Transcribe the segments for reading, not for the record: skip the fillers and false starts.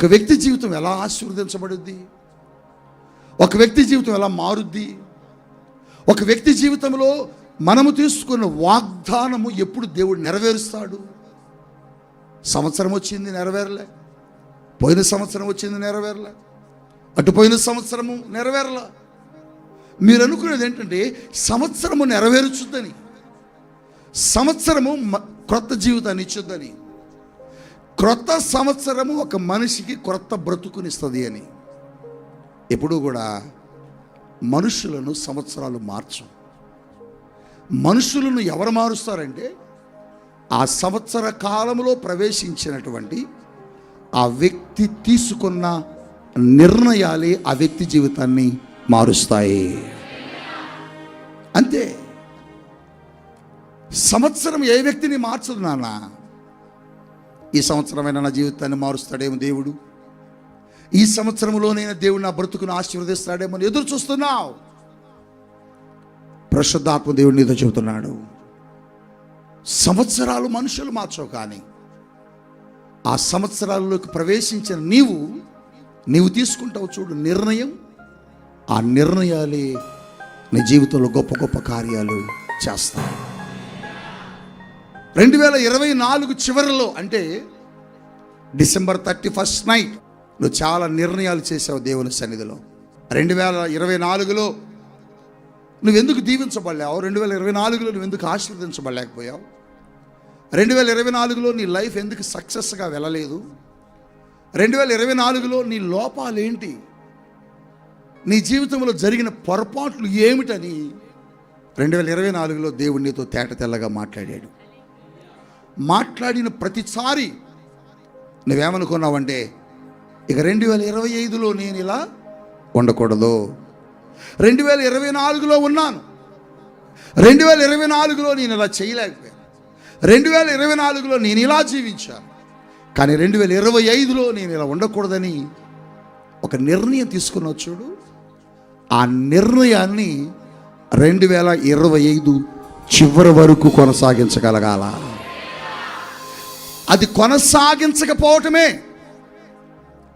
ఒక వ్యక్తి జీవితం ఎలా ఆశీర్వదించబడుద్ది, ఒక వ్యక్తి జీవితం ఎలా మారుద్ది, ఒక వ్యక్తి జీవితంలో మనము తీసుకున్న వాగ్దానము ఎప్పుడు దేవుడు నెరవేరుస్తాడు. సంవత్సరం వచ్చింది నెరవేరలే, పోయిన సంవత్సరం వచ్చింది నెరవేరలే, అటు పోయిన సంవత్సరము నెరవేరలా. మీరు అనుకునేది ఏంటంటే సంవత్సరము నెరవేర్చుద్దని, సంవత్సరము క్రొత్త జీవితాన్ని ఇచ్చుద్దని. క్రొత్త సంవత్సరము ఒక మనిషికి క్రొత్త బ్రతుకునిస్తుంది అని. ఎప్పుడూ కూడా మనుషులను సంవత్సరాలు మార్చం. మనుషులను ఎవరు మారుస్తారంటే ఆ సంవత్సర కాలంలో ప్రవేశించినటువంటి ఆ వ్యక్తి తీసుకున్న నిర్ణయాలే ఆ వ్యక్తి జీవితాన్ని మారుస్తాయి. అంతే. సంవత్సరం ఏ వ్యక్తిని మార్చదు నాన్న. ఈ సంవత్సరమైన నా జీవితాన్ని మారుస్తాడేమో దేవుడు, ఈ సంవత్సరంలోనైనా దేవుడు నా బ్రతుకును ఆశీర్వదిస్తాడేమో ఎదురు చూస్తున్నావు. పరిశుద్ధాత్మ దేవుడు నీతో చెబుతున్నాడు, సంవత్సరాలు మనుషులు మార్చవు, కానీ ఆ సంవత్సరాల్లోకి ప్రవేశించిన నీవు తీసుకుంటావు చూడు నిర్ణయం. ఆ నిర్ణయాలే నీ జీవితంలో గొప్ప గొప్ప కార్యాలు చేస్తాయి. 2024 చివరిలో అంటే December 31st నైట్ నువ్వు చాలా నిర్ణయాలు చేసావు దేవుని సన్నిధిలో. 2024లో నువ్వెందుకు దీవించబడలేవు? 2024లో నువ్వెందుకు ఆశీర్వదించబడలేకపోయావు? 2024లో నీ లైఫ్ ఎందుకు సక్సెస్గా వెళ్ళలేదు? 2024లో నీ లోపాలేంటి? నీ జీవితంలో జరిగిన పొరపాట్లు ఏమిటని 2024లో దేవుడు నీతో తేట తెల్లగా మాట్లాడాడు. మాట్లాడిన ప్రతిసారి నువ్వేమనుకున్నావంటే ఇక 2025లో నేను ఇలా ఉండకూడదు, 2024లో ఉన్నాను, 2024లో నేను ఇలా చేయలేకపోయాను, 2024లో నేను ఇలా జీవించాను, కానీ 2025లో నేను ఇలా ఉండకూడదని ఒక నిర్ణయం తీసుకున్నావు చూడు. ఆ నిర్ణయాన్ని 2025 చివరి వరకు కొనసాగించగలగాల. అది కొనసాగించకపోవటమే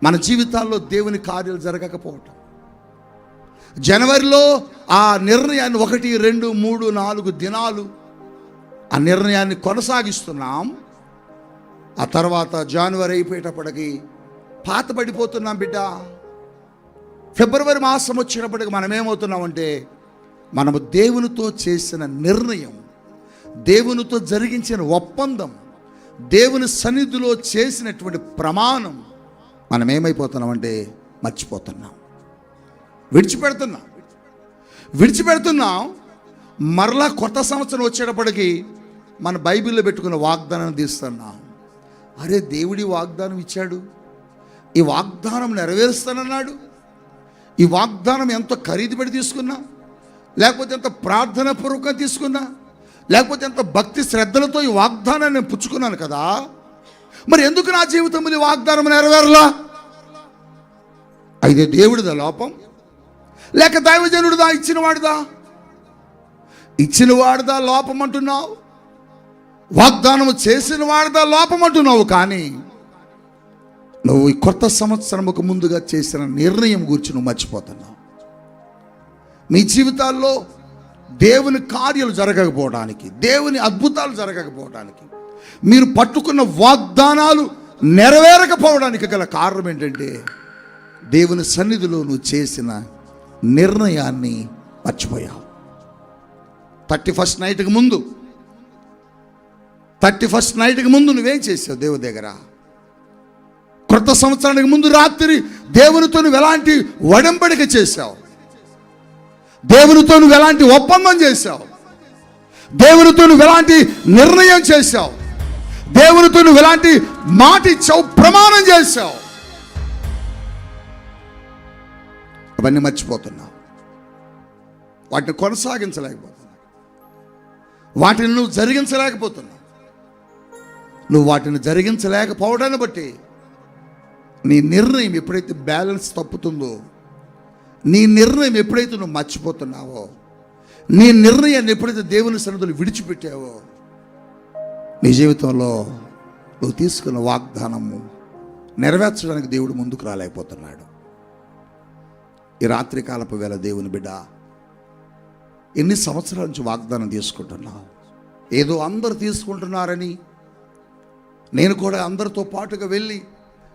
మన జీవితాల్లో దేవుని కార్యాలు జరగకపోవటం. జనవరిలో ఆ నిర్ణయాన్ని 1, 2, 3, 4 దినాలు ఆ నిర్ణయాన్ని కొనసాగిస్తున్నాం. ఆ తర్వాత జనవరి అయిపోయేటప్పటికి పాత పడిపోతున్నాం బిడ్డ. ఫిబ్రవరి మాసం వచ్చినప్పటికి మనం ఏమవుతున్నామంటే మనము దేవునితో చేసిన నిర్ణయం, దేవునితో జరిగించిన ఒప్పందం, దేవుని సన్నిధిలో చేసినటువంటి ప్రమాణం మనం ఏమైపోతున్నామంటే మర్చిపోతున్నాం, విడిచిపెడుతున్నాం. మరలా కొత్త సంవత్సరం వచ్చేటప్పటికి మన బైబిల్లో పెట్టుకున్న వాగ్దానాన్ని తీస్తున్నాం. అరే దేవుడి వాగ్దానం ఇచ్చాడు, ఈ వాగ్దానం నెరవేరుస్తానన్నాడు, ఈ వాగ్దానం ఎంతో ఖరీదు పెట్టి తీసుకున్నా, లేకపోతే ఎంత ప్రార్థన పూర్వకంగా తీసుకున్నా, లేకపోతే ఎంత భక్తి శ్రద్ధలతో ఈ వాగ్దానాన్ని నేను పుచ్చుకున్నాను కదా, మరి ఎందుకు నా జీవితంలో ఈ వాగ్దానం నెరవేరలా? అయితే దేవుడిదా లోపం, లేక దైవజనుడిదా, ఇచ్చిన వాడిదా లోపం అంటున్నావు, వాగ్దానం చేసిన వాడిదా లోపం అంటున్నావు. కానీ నువ్వు ఈ కొత్త సంవత్సరముకు ముందుగా చేసిన నిర్ణయం గురించి నువ్వు మర్చిపోతున్నావు. మీ జీవితాల్లో దేవుని కార్యాలు జరగకపోవడానికి, దేవుని అద్భుతాలు జరగకపోవడానికి, మీరు పట్టుకున్న వాగ్దానాలు నెరవేరకపోవడానికి గల కారణం ఏంటంటే దేవుని సన్నిధిలో నువ్వు చేసిన నిర్ణయాన్ని మర్చిపోయావు. 31st నైట్కి ముందు నువ్వేం చేసావు? దేవుని దగ్గర కొత్త సంవత్సరానికి ముందు రాత్రి దేవునితో నువ్వు ఎలాంటి ఒడంబడిక చేశావు? దేవునితో నువ్వు ఎలాంటి ఒప్పందం చేశావు? దేవునితో నువ్వు ఎలాంటి నిర్ణయం చేశావు? దేవునితో నువ్వు ఎలాంటి మాట ఇచ్చావు, ప్రమాణం చేశావు? అవన్నీ మర్చిపోతున్నావు. వాటిని కొనసాగించలేకపోతున్నావు, వాటిని నువ్వు జరిగించలేకపోతున్నావు. నువ్వు వాటిని జరిగించలేకపోవడాన్ని బట్టి నీ నిర్ణయం ఎప్పుడైతే బ్యాలెన్స్ తప్పుతుందో, నీ నిర్ణయం ఎప్పుడైతే నువ్వు మర్చిపోతున్నావో, నీ నిర్ణయాన్ని ఎప్పుడైతే దేవుని సన్నిధిలో విడిచిపెట్టావో, నీ జీవితంలో నువ్వు తీసుకున్న వాగ్దానము నెరవేర్చడానికి దేవుడు ముందుకు రాలేకపోతున్నాడు. ఈ రాత్రి కాలపు వేళ దేవుని బిడ్డ, ఎన్ని సంవత్సరాల నుంచి వాగ్దానం తీసుకుంటున్నావు? ఏదో అందరు తీసుకుంటున్నారని నేను కూడా అందరితో పాటుగా వెళ్ళి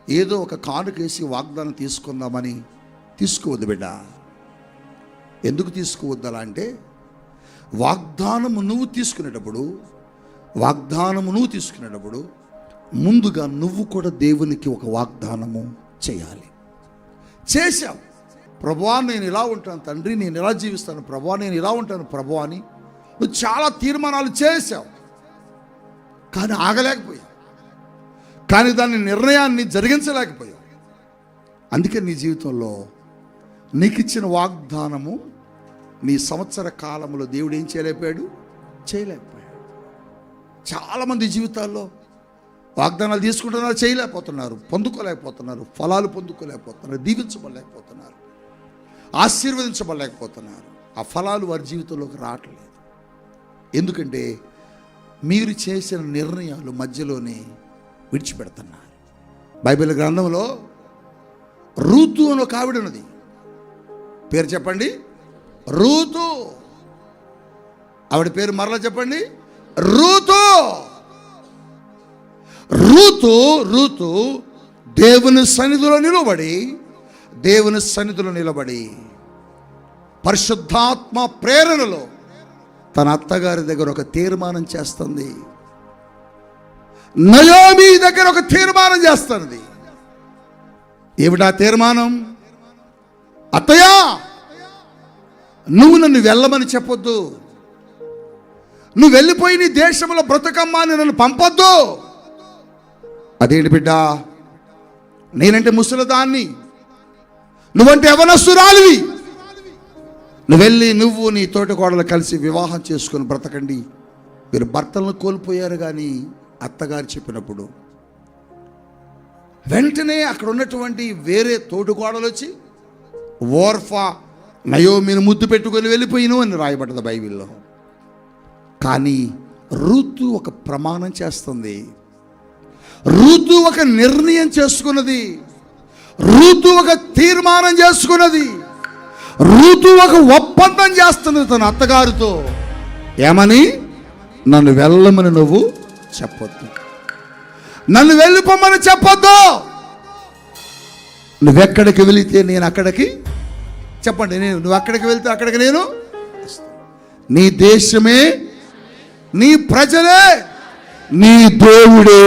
ఏదో ఒక కానుకేసి వాగ్దానం తీసుకుందామని తీసుకోవద్దు బిడ్డ. ఎందుకు తీసుకోవద్దు అలా అంటే, వాగ్దానము నువ్వు తీసుకునేటప్పుడు ముందుగా నువ్వు కూడా దేవునికి ఒక వాగ్దానము చేయాలి. చేశావు, ప్రభువా నేను ఇలా ఉంటాను తండ్రి, నేను ఇలా జీవిస్తాను ప్రభువా, నేను ఇలా ఉంటాను ప్రభువా అని నువ్వు చాలా తీర్మానాలు చేశావు. కానీ ఆగలేకపోయావు, కానీ దాని నిర్ణయాన్ని జరిగించలేకపోయావు. అందుకే నీ జీవితంలో నీకు ఇచ్చిన వాగ్దానము నీ సంవత్సర కాలంలో దేవుడు ఏం చేయలేకపోయాడు. చాలామంది జీవితాల్లో వాగ్దానాలు తీసుకుంటున్నారు, చేయలేకపోతున్నారు, పొందుకోలేకపోతున్నారు, ఫలాలు పొందుకోలేకపోతున్నారు, దీవించబడలేకపోతున్నారు, ఆశీర్వదించబడలేకపోతున్నారు. ఆ ఫలాలు వారి జీవితంలోకి రావట్లేదు. ఎందుకంటే మీరు చేసిన నిర్ణయాలు మధ్యలోనే విడిచిపెడుతున్నారు. బైబిల్ గ్రంథంలో రూతు అని ఒక ఆవిడ ఉన్నది. పేరు చెప్పండి, రూతు. ఆవిడ పేరు మరలా చెప్పండి, రూతు. రూతు దేవుని సన్నిధిలో నిలబడి పరిశుద్ధాత్మ ప్రేరణలో తన అత్తగారి దగ్గర ఒక తీర్మానం చేస్తుంది. నయోమి దగ్గర ఒక తీర్మానం చేస్తుంది. ఏమిటా తీర్మానం? అత్తయ్య, నువ్వు నన్ను వెళ్ళమని చెప్పొద్దు, నువ్వు వెళ్ళిపోయి నీ దేశంలో బ్రతకమ్మా అని నన్ను పంపొద్దు. అదేంటి బిడ్డ, నేనంటే ముసలిదాన్ని, నువ్వంటే యవనస్తురాలివి, నువ్వు వెళ్ళి నువ్వు నీ తోటికోడలు కలిసి వివాహం చేసుకొని బ్రతకండి. మీరు భర్తలను కోల్పోయారు. కానీ అత్తగారు చెప్పినప్పుడు వెంటనే అక్కడ ఉన్నటువంటి వేరే తోటికోడలు వచ్చి ఓర్ఫా నయోమిని ముద్దు పెట్టుకొని వెళ్ళిపోయిను అని రాయబడ్డది బైబిల్లో. కానీ రూతు ఒక ప్రమాణం చేస్తుంది, రూతు ఒక నిర్ణయం చేసుకున్నది, రూతు ఒక తీర్మానం చేసుకున్నది, రూతు ఒక ఒప్పందం చేస్తున్నది తన అత్తగారితో. ఏమని? నన్ను వెళ్ళమని నువ్వు చెప్పొద్దు, నన్ను వెళ్ళిపోమని చెప్పొద్దు. నువ్వెక్కడికి వెళితే నేను అక్కడికి, చెప్పండి, నువ్వు అక్కడికి వెళ్తే అక్కడికి నేను, నీ దేశమే, నీ ప్రజలే, నీ దేవుడే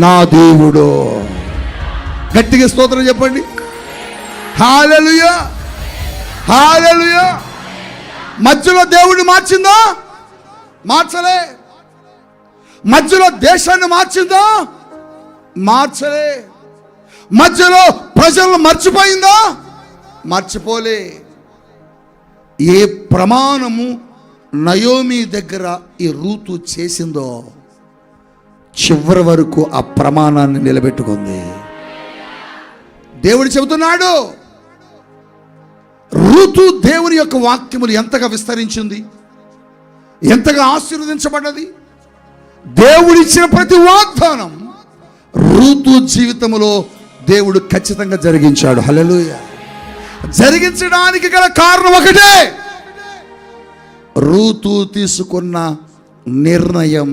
నా దేవుడు. గట్టిగా స్తోత్రం చెప్పండి. హల్లెలూయా, హల్లెలూయా. మధ్యలో దేవుడిని మార్చిందా? మార్చలే. మధ్యలో దేశాన్ని మార్చిందా? మార్చలే. మధ్యలో ప్రజలను మర్చిపోయిందా? మర్చిపోలే. ఏ ప్రమాణము నయోమి దగ్గర ఈ రూతు చేసిందో చివరి వరకు ఆ ప్రమాణాన్ని నిలబెట్టుకుంది. దేవుడు చెబుతున్నాడు, రూతు దేవుని యొక్క వాక్యములు ఎంతగా విస్తరించింది, ఎంతగా ఆశీర్వదించబడ్డది. దేవుడిచ్చిన ప్రతి వాగ్దానం రూతు జీవితంలో దేవుడు ఖచ్చితంగా జరిగించాడు. హల్లెలూయా. జరిగించడానికి గల కారణం ఒకటే, రూతు తీసుకున్న నిర్ణయం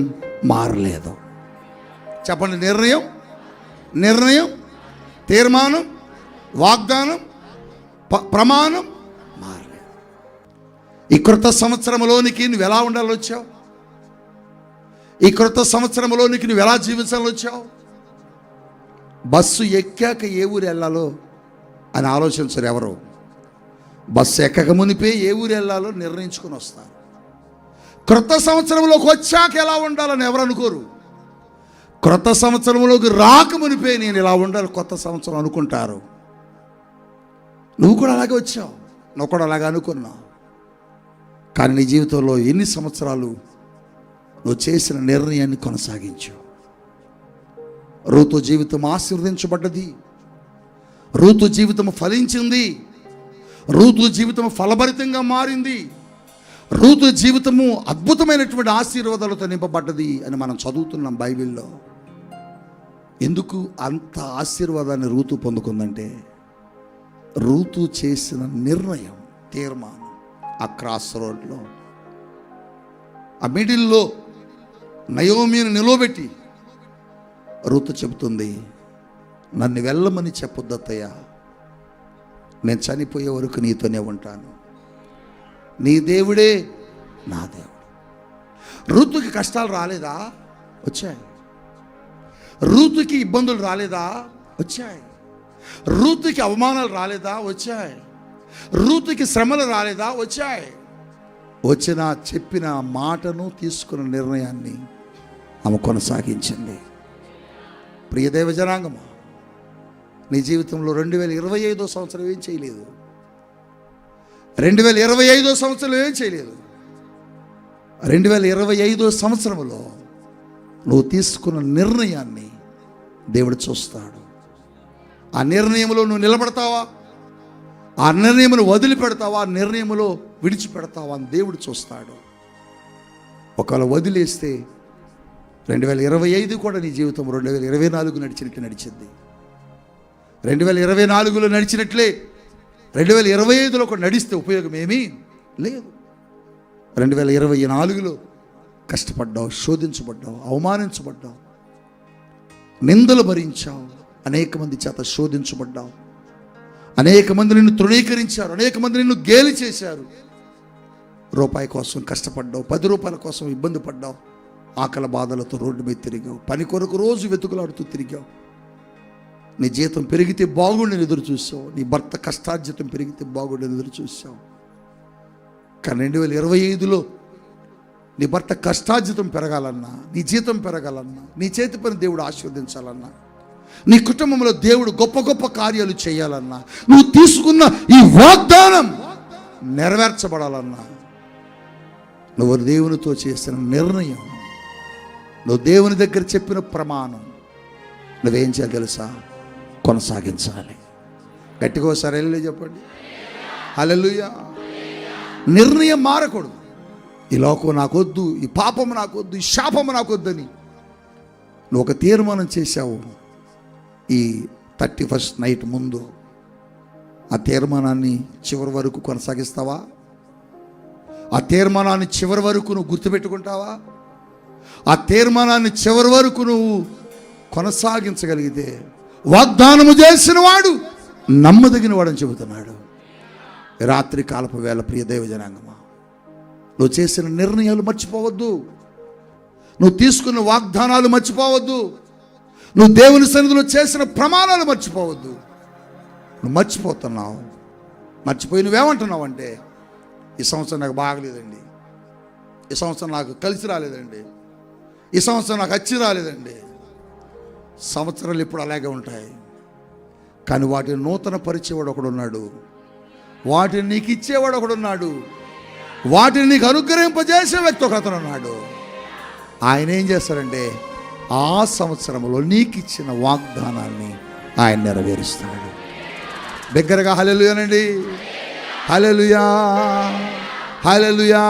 మారలేదు. చెప్పండి, నిర్ణయం, తీర్మానం, వాగ్దానం, ప్రమాణం మారలేదు. ఈ క్రొత్త సంవత్సరంలోనికి నువ్వు ఎలా ఉండాలని వచ్చావు? ఈ క్రొత్త సంవత్సరంలోనికి నువ్వు ఎలా జీవించాలని వచ్చావు? బస్సు ఎక్కాక ఏ ఊరు వెళ్ళాలో అని ఆలోచించరు ఎవరు. బస్సు ఎక్కక మునిపే ఏ ఊరు వెళ్ళాలో నిర్ణయించుకొని వస్తారు. క్రొత్త సంవత్సరంలోకి వచ్చాక ఎలా ఉండాలని ఎవరు అనుకోరు. క్రొత్త సంవత్సరంలోకి రాక మునిపే నేను ఇలా ఉండాలి కొత్త సంవత్సరం అనుకుంటారు. నువ్వు కూడా అలాగే వచ్చావు, నువ్వు కూడా అలాగే అనుకున్నావు. కానీ నీ జీవితంలో ఎన్ని సంవత్సరాలు నువ్వు చేసిన నిర్ణయాన్ని కొనసాగించావు. రూతు జీవితం ఆశీర్వదించబడ్డది, రూతు జీవితం ఫలించింది, రూతు జీవితం ఫలభరితంగా మారింది, రూతు జీవితము అద్భుతమైనటువంటి ఆశీర్వాదాలతో నింపబడ్డది అని మనం చదువుతున్నాం బైబిల్లో. ఎందుకు అంత ఆశీర్వాదాన్ని రూతు పొందుకుందంటే రూతు చేసిన నిర్ణయం, తీర్మానం. ఆ క్రాస్ రోడ్లో, ఆ మిడిల్లో నయోమిని నిలవబెట్టి రూతు చెబుతుంది, నన్ను వెళ్ళమని చెప్పొద్దత్తయ్య, నేను చనిపోయే వరకు నీతోనే ఉంటాను, నీ దేవుడే నా దేవుడు. రూతుకి కష్టాలు రాలేదా? వచ్చాయి. రూతుకి ఇబ్బందులు రాలేదా? వచ్చాయి. రూతుకి అవమానాలు రాలేదా? వచ్చాయి. రూతుకి శ్రమలు రాలేదా? వచ్చాయి. వచ్చిన చెప్పిన మాటను, తీసుకున్న నిర్ణయాన్ని ఆమె కొనసాగించింది. ప్రియ దైవ జనాంగమా, నీ జీవితంలో 2025 సంవత్సరం ఏం చేయలేదు. 2025 సంవత్సరం ఏం చేయలేదు. 2025 సంవత్సరంలో నువ్వు తీసుకున్న నిర్ణయాన్ని దేవుడు చూస్తాడు. ఆ నిర్ణయంలో నువ్వు నిలబడతావా, ఆ నిర్ణయమును వదిలిపెడతావా, ఆ నిర్ణయంలో విడిచిపెడతావా అని దేవుడు చూస్తాడు. ఒకవేళ వదిలేస్తే 2025 కూడా నీ జీవితం 2024 నడిచినట్టు నడిచింది. 2024లో నడిచినట్లే 2025లో కూడా నడిస్తే ఉపయోగం ఏమీ లేదు. 2024లో కష్టపడ్డావు, శోధించబడ్డావు, అవమానించబడ్డావు, నిందలు భరించావు, అనేక మంది చేత శోధించబడ్డావు, అనేక మంది నిన్ను తృణీకరించారు, అనేక మంది నిన్ను గేలి చేశారు. రూపాయి కోసం కష్టపడ్డావు, 10 రూపాయల కోసం ఇబ్బంది పడ్డావు, ఆకలి బాధలతో రోడ్డు మీద తిరిగావు, పని కొరకు రోజు వెతుకులాడుతూ తిరిగావు. నీ జీతం పెరిగితే బాగుండని ఎదురు చూసావు, నీ భర్త కష్టార్జితం పెరిగితే బాగుండని ఎదురు చూసావు. కానీ 2025లో నీ భర్త కష్టార్జితం పెరగాలన్నా, నీ జీతం పెరగాలన్నా, నీ చేతి పని దేవుడు ఆశీర్వదించాలన్నా, నీ కుటుంబంలో దేవుడు గొప్ప గొప్ప కార్యాలు చేయాలన్నా, నువ్వు తీసుకున్న ఈ వాగ్దానం నెరవేర్చబడాలన్నా, నువ్వు దేవునితో చేసిన నిర్ణయం, నువ్వు దేవుని దగ్గర చెప్పిన ప్రమాణం నువ్వేం చేయాలి తెలుసా? కొనసాగించాలి. గట్టిగా ఒకసారి హల్లెలూయా చెప్పండి. హల్లెలూయా. నిర్ణయం మారకూడదు. ఈ లోకం నాకొద్దు, ఈ పాపము నాకొద్దు, ఈ శాపము నాకొద్దని నువ్వు ఒక తీర్మానం చేశావు. ఈ 31st నైట్ ముందు ఆ తీర్మానాన్ని చివరి వరకు కొనసాగిస్తావా? ఆ తీర్మానాన్ని చివరి వరకు నువ్వు గుర్తుపెట్టుకుంటావా? ఆ తీర్మానాన్ని చివరి వరకు నువ్వు కొనసాగించగలిగితే వాగ్దానము చేసిన వాడు నమ్మదగిన వాడని చెబుతున్నాడు. రాత్రి కాలపు వేళ ప్రియ దైవ జనాంగమా, నువ్వు చేసిన నిర్ణయాలు మర్చిపోవద్దు, నువ్వు తీసుకున్న వాగ్దానాలు మర్చిపోవద్దు, నువ్వు దేవుని సన్నిధిలో చేసిన ప్రమాణాలు మర్చిపోవద్దు. నువ్వు మర్చిపోతున్నావు. మర్చిపోయి నువ్వేమంటున్నావు అంటే, ఈ సంవత్సరం నాకు బాగలేదండి, ఈ సంవత్సరం నాకు కలిసి రాలేదండి, ఈ సంవత్సరం నాకు అచ్చి రాలేదండి. సంవత్సరాలు ఇప్పుడు అలాగే ఉంటాయి, కానీ వాటిని నూతన పరిచేవాడు ఒకడు ఉన్నాడు, వాటిని నీకు ఇచ్చేవాడు ఒకడు ఉన్నాడు, వాటిని నీకు అనుగ్రహింపజేసే వ్యక్తి ఒక అతను ఉన్నాడు. ఆయన ఏం చేస్తారంటే ఆ సంవత్సరంలో నీకు ఇచ్చిన వాగ్దానాన్ని ఆయన నెరవేరుస్తాడు. దగ్గరగా హల్లెలూయానండి. హల్లెలూయా, హల్లెలూయా,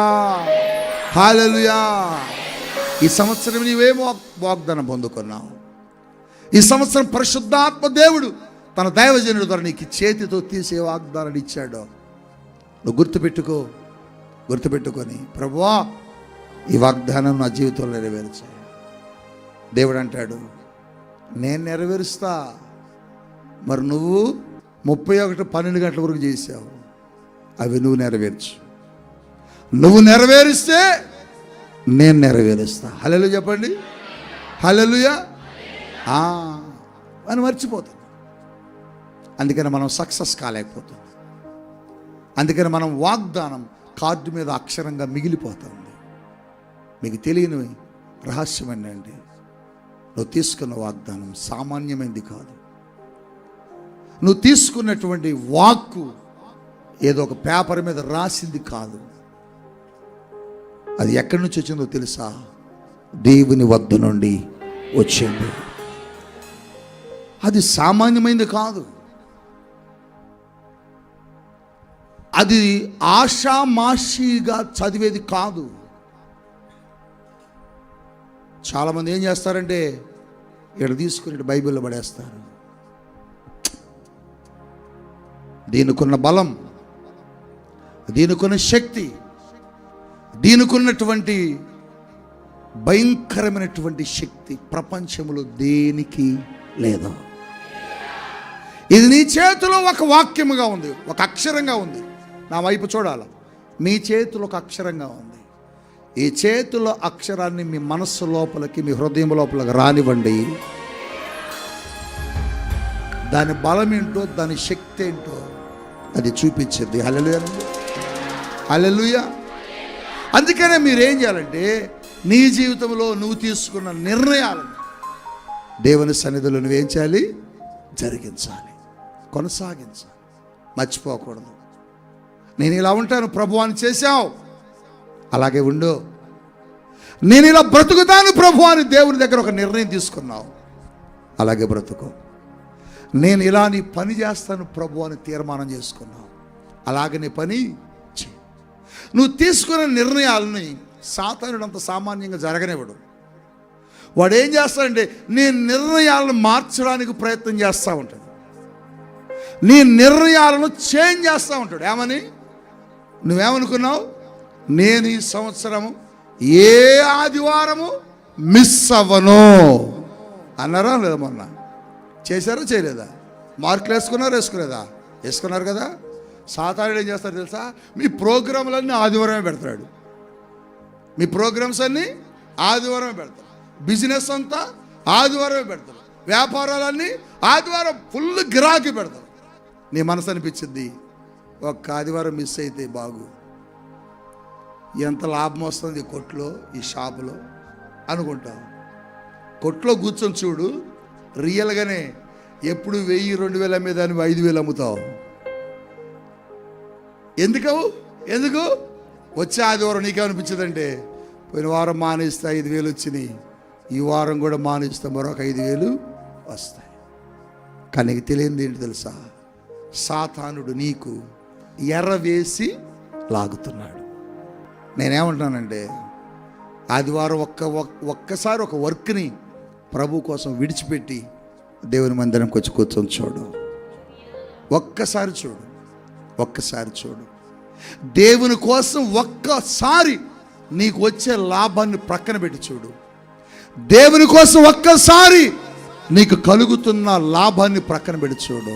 హల్లెలూయా. ఈ సంవత్సరం నీవేమో వాగ్దానం పొందుకున్నావు. ఈ సంవత్సరం పరిశుద్ధాత్మ దేవుడు తన దైవజనుడి ద్వారా నీకు చేతితో తీసే వాగ్దానాన్ని ఇచ్చాడు. నువ్వు గుర్తుపెట్టుకొని ప్రభువా ఈ వాగ్దానం నా జీవితంలో నెరవేర్చాయి. దేవుడు అంటాడు, నేను నెరవేరుస్తా. మరి నువ్వు 31-12 గంటల వరకు చేసావు, అవి నువ్వు నెరవేర్చు. నువ్వు నెరవేరిస్తే నేను నెరవేరుస్తా. హల్లెలూయా చెప్పండి. హల్లెలూయా. అని మర్చిపోతాం. అందుకని మనం సక్సెస్ కాలేకపోతాం. అందుకని మనం వాగ్దానం కార్డు మీద అక్షరంగా మిగిలిపోతుంది. మీకు తెలియని రహస్యం ఏంటంటే, నువ్వు తీసుకున్న వాగ్దానం సామాన్యమైనది కాదు. నువ్వు తీసుకున్నటువంటి వాక్కు ఏదో ఒక పేపర్ మీద రాసింది కాదు. అది ఎక్కడి నుంచి వచ్చిందో తెలుసా? దేవుని వద్ద నుండి వచ్చింది. అది సామాన్యమైనది కాదు. అది ఆషామాషిగా చదివేది కాదు. చాలామంది ఏం చేస్తారంటే, ఇక్కడ తీసుకుని బైబిల్లో పడేస్తారు. దీనికున్న బలం, దీనికున్న శక్తి, దీనికున్నటువంటి భయంకరమైనటువంటి శక్తి ప్రపంచంలో దేనికి లేదు. ఇది నీ చేతిలో ఒక వాక్యముగా ఉంది, ఒక అక్షరంగా ఉంది. నా వైపు చూడాల. మీ చేతిలో ఒక అక్షరంగా ఉంది. ఈ చేతిలో అక్షరాన్ని మీ మనస్సు లోపలికి, మీ హృదయం లోపలికి రానివ్వండి. దాని బలం ఏంటో, దాని శక్తి ఏంటో అది చూపించింది. హల్లెలూయా, హల్లెలూయా. అందుకనే మీరేం చేయాలంటే, నీ జీవితంలో నువ్వు తీసుకున్న నిర్ణయాలను దేవుని సన్నిధిలో నువ్వేం చేయాలి? జరిగించాలి, కొనసాగించాలి, మర్చిపోకూడదు. నేను ఇలా ఉంటాను ప్రభు అని చేశావు, అలాగే ఉండు. నేను ఇలా బ్రతుకుతాను ప్రభు అని దేవుని దగ్గర ఒక నిర్ణయం తీసుకున్నావు, అలాగే బ్రతుకు. నేను ఇలా నీ పని చేస్తాను ప్రభు అని తీర్మానం చేసుకున్నావు, అలాగే నీ పని చేయి. నువ్వు తీసుకున్న నిర్ణయాలని సాతానుడు అంత సామాన్యంగా జరగనివ్వడు. వాడు ఏం చేస్తాడంటే, నీ నిర్ణయాలను మార్చడానికి ప్రయత్నం చేస్తూ ఉంటాడు. నీ నిర్ణయాలను చేంజ్ చేస్తూ ఉంటాడు. ఏమని? నువ్వేమనుకున్నావు? నేను ఈ సంవత్సరము ఏ ఆదివారము మిస్ అవ్వను అన్నారా లేదా? మొన్న చేశారా చేయలేదా? మార్కులు వేసుకున్నారు కదా. సాతానుడు ఏం చేస్తాడు తెలుసా? మీ ప్రోగ్రాంలన్నీ ఆదివారమే పెడతాడు. మీ ప్రోగ్రామ్స్ అన్నీ ఆదివారమే పెడతాడు. బిజినెస్ అంతా ఆదివారమే పెడతాడు. వ్యాపారాలన్నీ ఆదివారం ఫుల్ గిరాకీ పెడతాడు. నీ మనసు అనిపించింది, ఒక్క ఆదివారం మిస్ అయితే బాగు, ఎంత లాభం వస్తుంది ఈ కొట్లో, ఈ షాపులో అనుకుంటావు. కొట్లో కూర్చొని చూడు, రియల్గానే ఎప్పుడు 1000, 2000 అమ్మేదాన్ని 5000 అమ్ముతావు. ఎందుకు వచ్చే ఆదివారం నీకేమనిపించదంటే, పోయిన వారం మానేస్తే 5000 వచ్చినాయి, ఈ వారం కూడా మానేస్తే మరొక 5000 వస్తాయి. కానీ నీకు తెలియంది ఏంటి తెలుసా? సాతానుడు నీకు ఎర్ర వేసి లాగుతున్నాడు. నేనేమంటున్నానంటే, ఆదివారం ఒక్కసారి ఒక వర్క్ని ప్రభు కోసం విడిచిపెట్టి దేవుని మందిరంకి వచ్చి కూర్చొని చూడు. ఒక్కసారి చూడు. దేవుని కోసం ఒక్కసారి నీకు వచ్చే లాభాన్ని ప్రక్కన పెట్టి చూడు. దేవుని కోసం ఒక్కసారి నీకు కలుగుతున్న లాభాన్ని ప్రక్కన పెట్టి చూడు.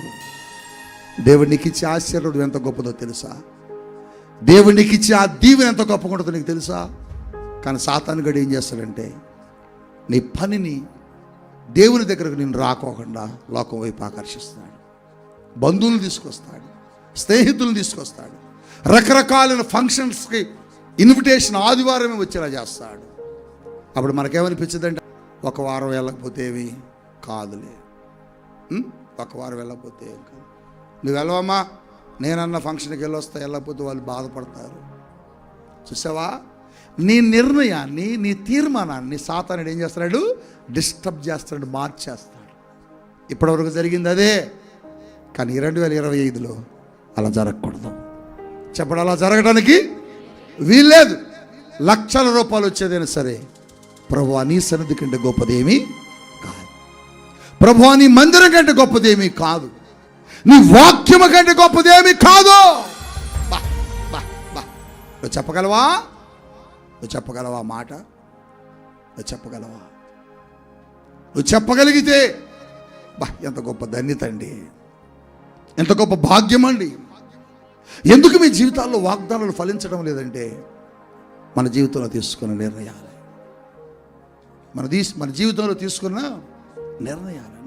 దేవుడు నీకు ఇచ్చే ఆశీర్వాదం ఎంత గొప్పదో తెలుసా? దేవుడు నీకు ఇచ్చే ఆ దీవెన ఎంత గొప్పగా ఉంటుందో నీకు తెలుసా? కానీ సాతాను గడు ఏం చేస్తాడంటే, నీ పనిని దేవుని దగ్గరకు నేను రాకోకుండా లోకం వైపు ఆకర్షిస్తాడు. బంధువులు తీసుకొస్తాడు, స్నేహితులను తీసుకొస్తాడు, రకరకాలైన ఫంక్షన్స్కి ఇన్విటేషన్ ఆదివారమే వచ్చేలా చేస్తాడు. అప్పుడు మనకేమనిపించదంటే, ఒక వారం వెళ్ళకపోతే ఏమి కాదులే, ఒక వారం వెళ్ళకపోతే ఏం కాదు. నువ్వు వెళ్ళవమ్మా, నేనన్న ఫంక్షన్కి వెళ్ళకపోతే వాళ్ళు బాధపడతారు. చూసావా? నీ నిర్ణయాన్ని, నీ తీర్మానాన్ని సాతానుడు ఏం చేస్తున్నాడు? డిస్టర్బ్ చేస్తున్నాడు, మార్చేస్తాడు. ఇప్పటివరకు జరిగింది అదే. కానీ 2025లో అలా జరగకూడదు. చెప్పడం అలా జరగడానికి వీల్లేదు. లక్షల రూపాయలు వచ్చేదైనా సరే, ప్రభువా నీ సన్నిధి కంటే గొప్పదేమీ కాదు, ప్రభువా నీ మందిరం కంటే గొప్పదేమీ కాదు, నీ వాక్యము కంటే గొప్పదేమీ కాదు. నువ్వు చెప్పగలవా? మాట నువ్వు చెప్పగలవా? నువ్వు చెప్పగలిగితే ఎంత గొప్ప ధన్యత అండి, ఎంత గొప్ప భాగ్యం అండి. ఎందుకు మీ జీవితాల్లో వాగ్దానాలు ఫలించడం లేదంటే, మన జీవితంలో తీసుకున్న నిర్ణయాలు, మన జీవితంలో తీసుకున్న నిర్ణయాలు.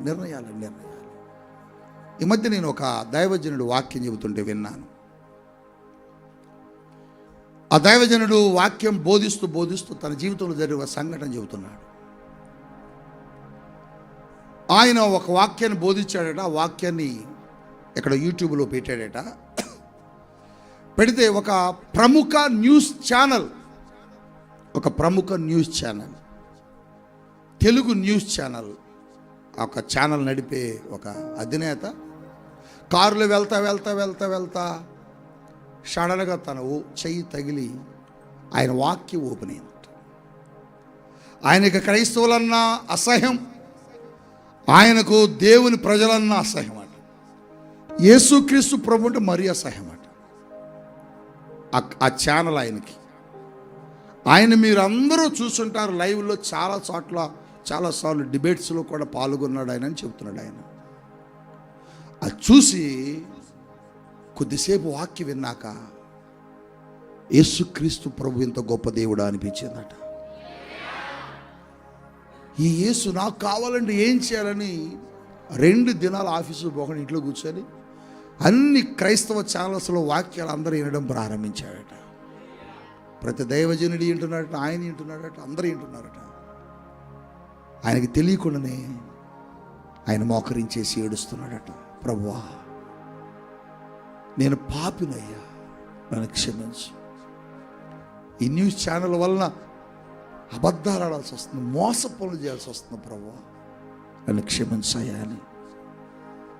ఈ మధ్య నేను ఒక దైవజనుడు వాక్యం చెబుతుంటే విన్నాను. ఆ దైవజనుడు వాక్యం బోధిస్తూ తన జీవితంలో జరిగే సంఘటన చెబుతున్నాడు. ఆయన ఒక వాక్యాన్ని బోధించాడట. ఆ వాక్యాన్ని ఇక్కడ యూట్యూబ్లో పెట్టాడట. పెడితే ఒక ప్రముఖ news channel, Telugu news channel, ఒక ఛానల్ నడిపే ఒక అధినేత కారులో వెళ్తా సడన్గా తన చెయ్యి తగిలి ఆయన వాక్యం ఓపెన్ అయింది. ఆయనకి క్రైస్తవులన్నా అసహ్యం, ఆయనకు దేవుని ప్రజలన్నా అసహ్యం అట. యేసుక్రీస్తు ప్రభు అంటే మరీ అసహ్యం అట. ఆ ఛానల్ ఆయనకి. ఆయన మీరు అందరూ చూస్తుంటారు లైవ్లో, చాలా చోట్ల చాలాసార్లు డిబేట్స్లో కూడా పాల్గొన్నాడు ఆయన అని చెప్తున్నాడు ఆయన. అది చూసి కొద్దిసేపు వాక్యం విన్నాక యేసుక్రీస్తు ప్రభు ఇంత గొప్ప దేవుడా అనిపించిందట. ఈ యేసు నాకు కావాలంటే ఏం చేయాలని 2 దినాలు ఆఫీసు పోకుండా ఇంట్లో కూర్చొని అన్ని క్రైస్తవ ఛానల్స్లో వాక్యాలు అందరూ వినడం ప్రారంభించాడట. ప్రతి దైవజనుడు వింటున్నాడట, ఆయన వింటున్నాడట, అందరూ వింటున్నారట. ఆయనకి తెలియకుండానే ఆయన మోకరించేసి ఏడుస్తున్నాడట, ప్రభువా నేను పాపినయ్యా, నన్ను క్షమించు. ఈ న్యూస్ ఛానల్ వలన అబద్ధాలు ఆడాల్సి వస్తుంది, మోస పనులు చేయాల్సి వస్తుంది, ప్రభువా నన్ను క్షమించయ్యా అని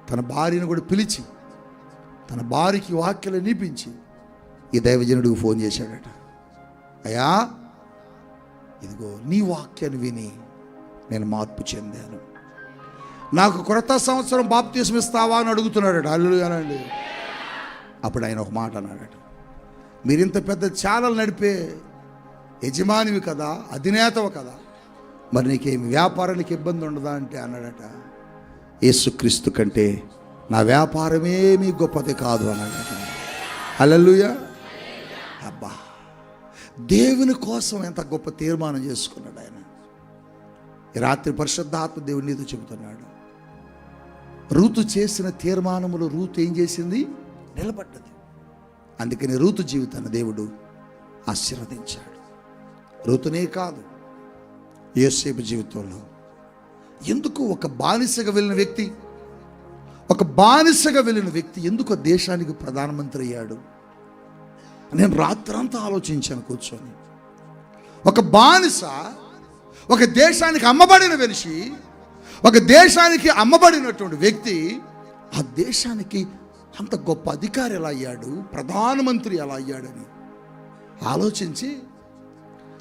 తన భార్యను కూడా పిలిచి తన భార్యకి వాక్యాలు వినిపించి ఈ దైవజనుడికి ఫోన్ చేశాడట. అయ్యా, ఇదిగో నీ వాక్యాన్ని విని నేను మార్పు చెందాను, నాకు క్రొత్త సంవత్సరం బాప్తిస్మం ఇస్తావా అని అడుగుతున్నాడట. హల్లెలూయానండి. అప్పుడు ఆయన ఒక మాట అన్నాడట, మీరింత పెద్ద ఛానల్ నడిపే యజమానివి కదా, అధినేతవు కదా, మరి నీకేమి వ్యాపారానికి ఇబ్బంది ఉండదా అంటే అన్నాడట, యేసుక్రీస్తు కంటే నా వ్యాపారమేమీ గొప్పది కాదు అన్నాడట. హల్లెలూయా. అబ్బా, దేవుని కోసం ఎంత గొప్ప తీర్మానం చేసుకున్నాడు ఆయన. ఈ రాత్రి పరిశుద్ధాత్మ దేవుని నీతో చెబుతున్నాడు, రూతు చేసిన తీర్మానములు రూతు ఏం చేసింది? నిలబడ్డది. అందుకని రూతు జీవితాన్ని దేవుడు ఆశీర్వదించాడు. రూతునే కాదు, యోసేపు జీవితంలో ఎందుకు ఒక బానిసగా వెళ్ళిన వ్యక్తి ఎందుకు దేశానికి ప్రధానమంత్రి అయ్యాడు? నేను రాత్రంతా ఆలోచించాను కూర్చొని. ఒక బానిస ఒక దేశానికి అమ్మబడిన మనిషి, ఒక దేశానికి అమ్మబడినటువంటి వ్యక్తి ఆ దేశానికి అంత గొప్ప అధికారి ఎలా అయ్యాడు, ప్రధానమంత్రి ఎలా అయ్యాడని ఆలోచించి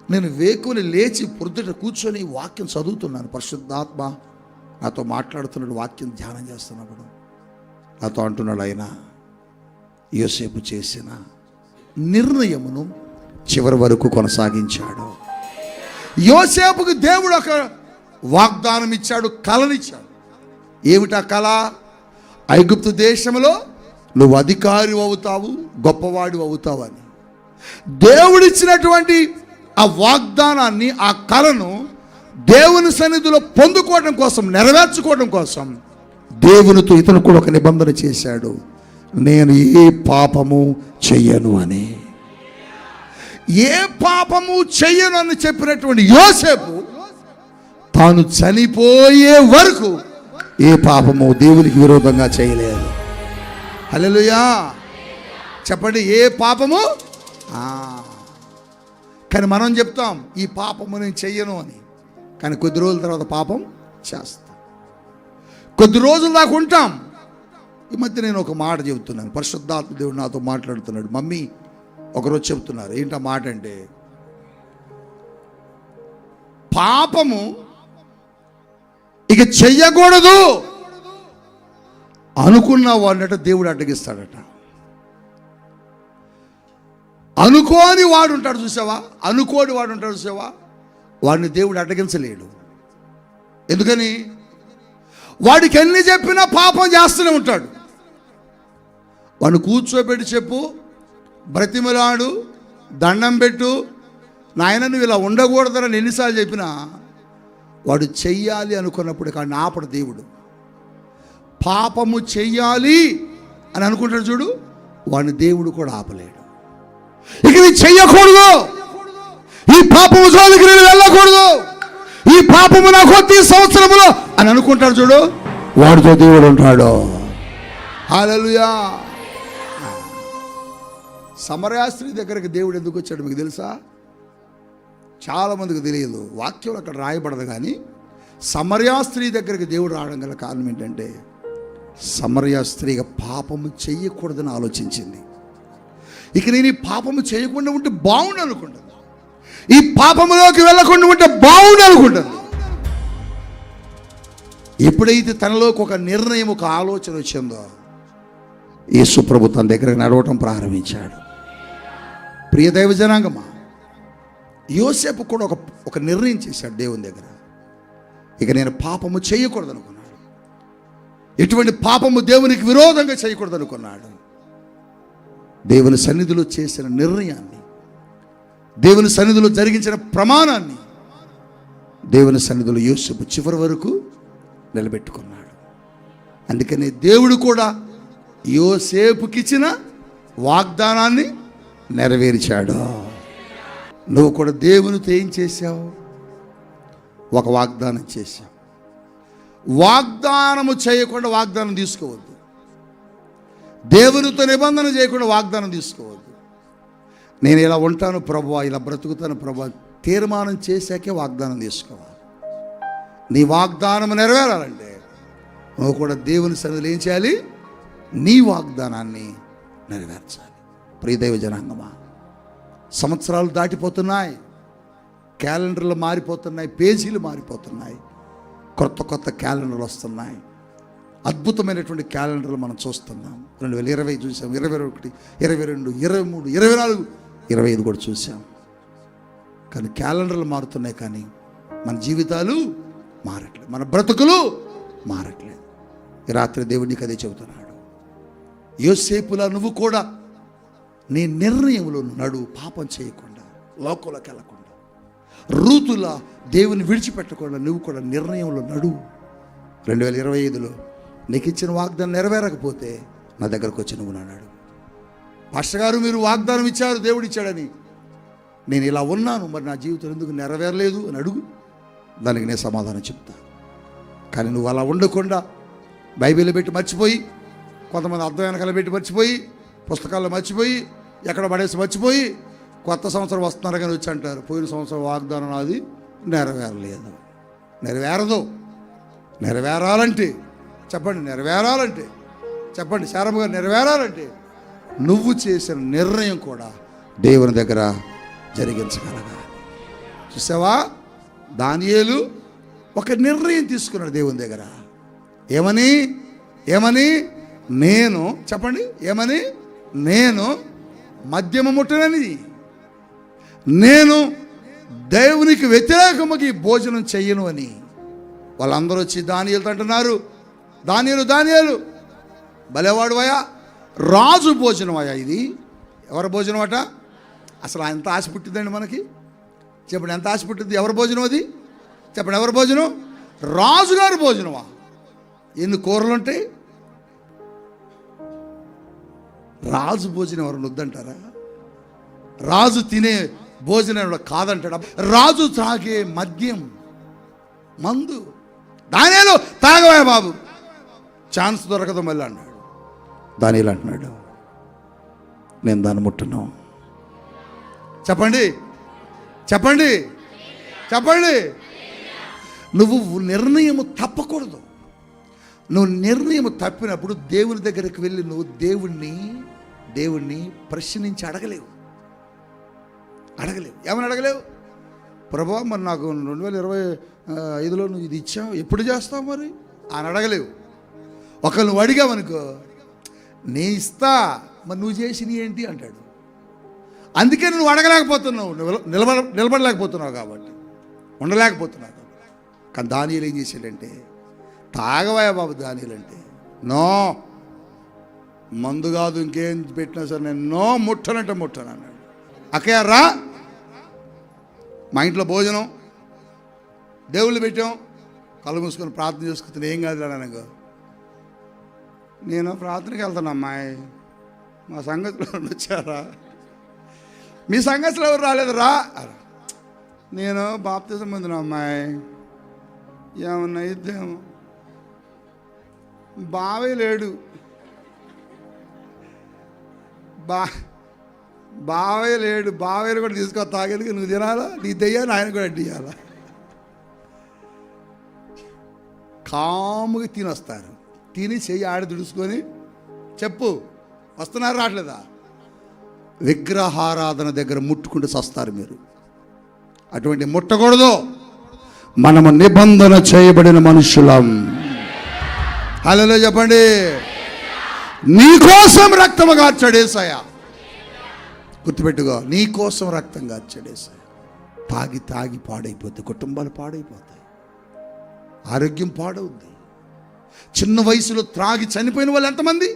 నేను వేకుని లేచి పొద్దుట కూర్చొని వాక్యం చదువుతున్నాను. పరిశుద్ధాత్మ నాతో మాట్లాడుతున్నాడు, వాక్యం ధ్యానం చేస్తున్నప్పుడు నాతో అంటున్నాడు, ఆయన యోసేపు చేసిన నిర్ణయమును చివరి వరకు కొనసాగించాడు. యోసేపుకు దేవుడు ఒక వాగ్దానం ఇచ్చాడు, కలనిచ్చాడు. ఏమిటా కళ? ఐగుప్తు దేశంలో నువ్వు అధికారి అవుతావు, గొప్పవాడు అవుతావు అని దేవుడిచ్చినటువంటి ఆ వాగ్దానాన్ని, ఆ కళను దేవుని సన్నిధిలో పొందుకోవడం కోసం, నెరవేర్చుకోవడం కోసం దేవునితో ఇతను కూడా ఒక నిబంధన చేశాడు, నేను ఏ పాపము చెయ్యను అని. ఏ పాపము చెయ్యను అని చెప్పినటువంటి యోసేపు తాను చనిపోయే వరకు ఏ పాపము దేవునికి విరోధంగా చేయలేదు. హల్లెలూయా. చెప్పండి, ఏ పాపము. కానీ మనం చెప్తాం ఈ పాపము నేను చెయ్యను అని, కానీ కొద్ది రోజుల తర్వాత పాపం చేస్తాం, కొద్ది రోజుల దాకా ఉంటాం. ఈ మధ్య నేను ఒక మాట చెబుతున్నాను, పరిశుద్ధాత్మ దేవుడు నాతో మాట్లాడుతున్నాడు. మమ్మీ ఒకరోజు చెబుతున్నారు, ఏంటా మాట అంటే, పాపము ఇక చెయ్యకూడదు అనుకున్న వాడినట దేవుడు అడ్డగిస్తాడట. అనుకోని వాడు ఉంటాడు చూసావా, అనుకోని వాడు ఉంటాడు చూసావా, వాడిని దేవుడు అడ్డగించలేడు. ఎందుకని? వాడికి ఎన్ని చెప్పినా పాపం చేస్తూనే ఉంటాడు. వాడిని కూర్చోబెట్టి చెప్పు, బ్రతిమలాడు, దండం పెట్టు, నాయన నువ్వు ఇలా ఉండకూడదని ఎన్నిసార్లు చెప్పినా వాడు చెయ్యాలి అనుకున్నప్పుడు కానీ ఆపడు దేవుడు. పాపము చెయ్యాలి అని అనుకుంటాడు చూడు, వాడిని దేవుడు కూడా ఆపలేడు. ఇక నీ చెయ్యకూడదు, ఈ పాపము జోలికి నేను వెళ్ళకూడదు, ఈ పాపము నా కొద్ది సంవత్సరములో అని అనుకుంటాడు చూడు, వాడితో దేవుడు ఉంటాడు. హల్లెలూయా. సమరయ స్త్రీ దగ్గరికి దేవుడు ఎందుకు వచ్చాడు మీకు తెలుసా? చాలామందికి తెలియదు, వాక్యం అక్కడ రాయబడదు. కానీ సమరయ స్త్రీ దగ్గరికి దేవుడు రావడం గల కారణం ఏంటంటే, సమరయ స్త్రీగా పాపము చెయ్యకూడదని ఆలోచించింది. ఇక నేను ఈ పాపము చేయకుండా ఉంటే బాగుండు అనుకుంటుంది, ఈ పాపములోకి వెళ్ళకుండా ఉంటే బాగుండు అనుకుంటుంది. ఎప్పుడైతే తనలోకి ఒక నిర్ణయం, ఒక ఆలోచన వచ్చిందో, యేసు ప్రభు తన దగ్గర నడవటం ప్రారంభించాడు. ప్రియ దైవ జనాంగమా, యోసేపు కూడా ఒక నిర్ణయం చేశాడు దేవుని దగ్గర. ఇక నేను పాపము చేయకూడదు అనుకున్నాడు. ఎటువంటి పాపము దేవునికి విరోధంగా చేయకూడదు అనుకున్నాడు. దేవుని సన్నిధిలో చేసిన నిర్ణయాన్ని, దేవుని సన్నిధిలో జరిగించిన ప్రమాణాన్ని దేవుని సన్నిధిలో యోసేపు చివరి వరకు నిలబెట్టుకున్నాడు. అందుకని దేవుడు కూడా యోసేపుకిచ్చిన వాగ్దానాన్ని నెరవేర్చాడు. నువ్వు కూడా దేవునితో ఏం చేశావు? ఒక వాగ్దానం చేశావు. వాగ్దానము చేయకుండా వాగ్దానం తీసుకోవద్దు. దేవునితో నిబంధన చేయకుండా వాగ్దానం తీసుకోవద్దు. నేను ఇలా ఉంటాను ప్రభువా, ఇలా బ్రతుకుతాను ప్రభువా, తీర్మానం చేశాకే వాగ్దానం తీసుకోవాలి. నీ వాగ్దానం నెరవేరాలంటే నువ్వు కూడా దేవుని సన్నిధిలో ఏం చేయాలి? నీ వాగ్దానాన్ని నెరవేర్చాలి. ప్రియదైవ జనాంగమా, సంవత్సరాలు దాటిపోతున్నాయి, క్యాలెండర్లు మారిపోతున్నాయి, పేజీలు మారిపోతున్నాయి, కొత్త కొత్త క్యాలెండర్లు వస్తున్నాయి. అద్భుతమైనటువంటి క్యాలెండర్లు మనం చూస్తున్నాం. 2020 చూసాం, 21, 22, 23, 24, 25 కూడా చూసాం. కానీ క్యాలెండర్లు మారుతున్నాయి, కానీ మన జీవితాలు మారట్లేదు, మన బ్రతుకులు మారట్లేదు. ఈ రాత్రి దేవుడు నీకు అదే చెబుతున్నాడు. యోసేపులా నువ్వు కూడా నీ నిర్ణయంలో నడు, పాపం చేయకుండా, లోకంలోకి వెళ్ళకుండా. రూతులా దేవుని విడిచిపెట్టకుండా నువ్వు కూడా నిర్ణయంలో నడు. 2025లో నీకు ఇచ్చిన వాగ్దానం నెరవేరకపోతే నా దగ్గరకు వచ్చి నువ్వు అన్నాడు, పాస్టర్ గారు మీరు వాగ్దానం ఇచ్చారు, దేవుడు ఇచ్చాడని, నేను ఇలా ఉన్నాను, మరి నా జీవితం ఎందుకు నెరవేరలేదు అని అడుగు. దానికి నేను సమాధానం చెప్తా. కానీ నువ్వు అలా ఉండకుండా బైబిల్ పెట్టి మర్చిపోయి, కొంతమంది అర్థం వెనకాల పెట్టి మర్చిపోయి, పుస్తకాల్లో మర్చిపోయి, ఎక్కడ పడేసి మర్చిపోయి, కొత్త సంవత్సరం వస్తున్నారు కానీ వచ్చి అంటారు పోయిన సంవత్సరం వాగ్దానం అది నెరవేరలేదు. నెరవేరదు. నెరవేరాలంటే చెప్పండి, నెరవేరాలంటే చెప్పండి, శారమ్మ గారు, నెరవేరాలంటే నువ్వు చేసిన నిర్ణయం కూడా దేవుని దగ్గర జరిగించగలగాలి. చూసావా, దానియేలు ఒక నిర్ణయం తీసుకున్నాడు దేవుని దగ్గర. ఏమని? నేను చెప్పండి, ఏమని? నేను మద్యము ముట్టనని, నేను దేవునికి వ్యతిరేకముగా ఈ భోజనం చెయ్యను అని. వాళ్ళందరూ వచ్చి దానియేలుతో అంటున్నారు, దానియేలు భలేవాడువయా, రాజు భోజనం అయ్యా ఇది. ఎవరి భోజనం అట? అసలు ఎంత ఆశ పుట్టిందండి మనకి? చెప్పండి, ఎంత ఆశ పుట్టింది? ఎవరి భోజనం అది? చెప్పండి, ఎవరి భోజనం? రాజుగారి భోజనమా? ఎన్ని కూరలు ఉంటాయి? రాజు భోజనం ఎవరు వద్దంటారా? రాజు తినే భోజనం కాదంటాడా? రాజు తాగే మద్యం, మందు, దానియేలు తాగవా బాబు, ఛాన్స్ దొరకదు మళ్ళీ అన్నాడు. దానియేలు అంటున్నాడు, నేను దాన్ని ముట్టను. చెప్పండి. నువ్వు నిర్ణయము తప్పకూడదు. నువ్వు నిర్ణయం తప్పినప్పుడు దేవుని దగ్గరికి వెళ్ళి నువ్వు దేవుణ్ణి ప్రశ్నించి అడగలేవు. ఏమని అడగలేవు? ప్రభువా, మరి నాకు 2025లో నువ్వు ఇది ఇచ్చావు, ఎప్పుడు చేస్తావు మరి అని అడగలేవు. ఒకళ్ళు నువ్వు అడిగావనుకో, నేను ఇస్తా, మరి నువ్వు చేసినవి ఏంటి అంటాడు. అందుకే నువ్వు అడగలేకపోతున్నావు, నిలబడలేకపోతున్నావు, కాబట్టి ఉండలేకపోతున్నావు. కానీ దానియేలు ఏం చేశాడంటే, తాగవా బాబు దానియేలు అంటే, నో, మందు కాదు ఇంకేం పెట్టినా సరే నేను నో, ముట్టనంటే ముట్టను అన్నాడు. అక్కయ్య రా, మా ఇంట్లో భోజనం దేవుళ్ళు పెట్టాం, కళ్ళు మూసుకొని ప్రార్థన చేసుకుంటున్నా, ఏం కాదు అనగా, నేను ప్రార్థనకి వెళ్తాను అమ్మాయి, మా సంగతిలో వచ్చారా, మీ సంగతిలో ఎవరు రాలేదు రా, నేను బాప్తిజం పొందిన అమ్మాయి, ఏమన్నా ఇద్దాము, బావే లేడు, బావేలు కూడా తీసుకో, తాగేందుకు నువ్వు తినాలా, నీ దెయ్యాన్ని ఆయన కూడా అడ్డియాలా. కాముగా తినొస్తారు, తిని చెయ్యి ఆడి దుడుచుకొని చెప్పు వస్తున్నారు రావట్లేదా, విగ్రహారాధన దగ్గర ముట్టుకుంటూ చస్తారు మీరు. అటువంటి ముట్టకూడదు. మనము నిబంధన చేయబడిన మనుషులం. హల్లెలూయా చెప్పండి. నీ కోసం రక్తము కార్చాడు యేసయ్య. గుర్తుపెట్టుకో, నీ కోసం రక్తం కార్చాడు యేసయ్య. తాగి తాగి పాడైపోతాయి, కుటుంబాలు పాడైపోతాయి, ఆరోగ్యం పాడవుద్ది. చిన్న వయసులో త్రాగి చనిపోయిన వాళ్ళు ఎంతమంది?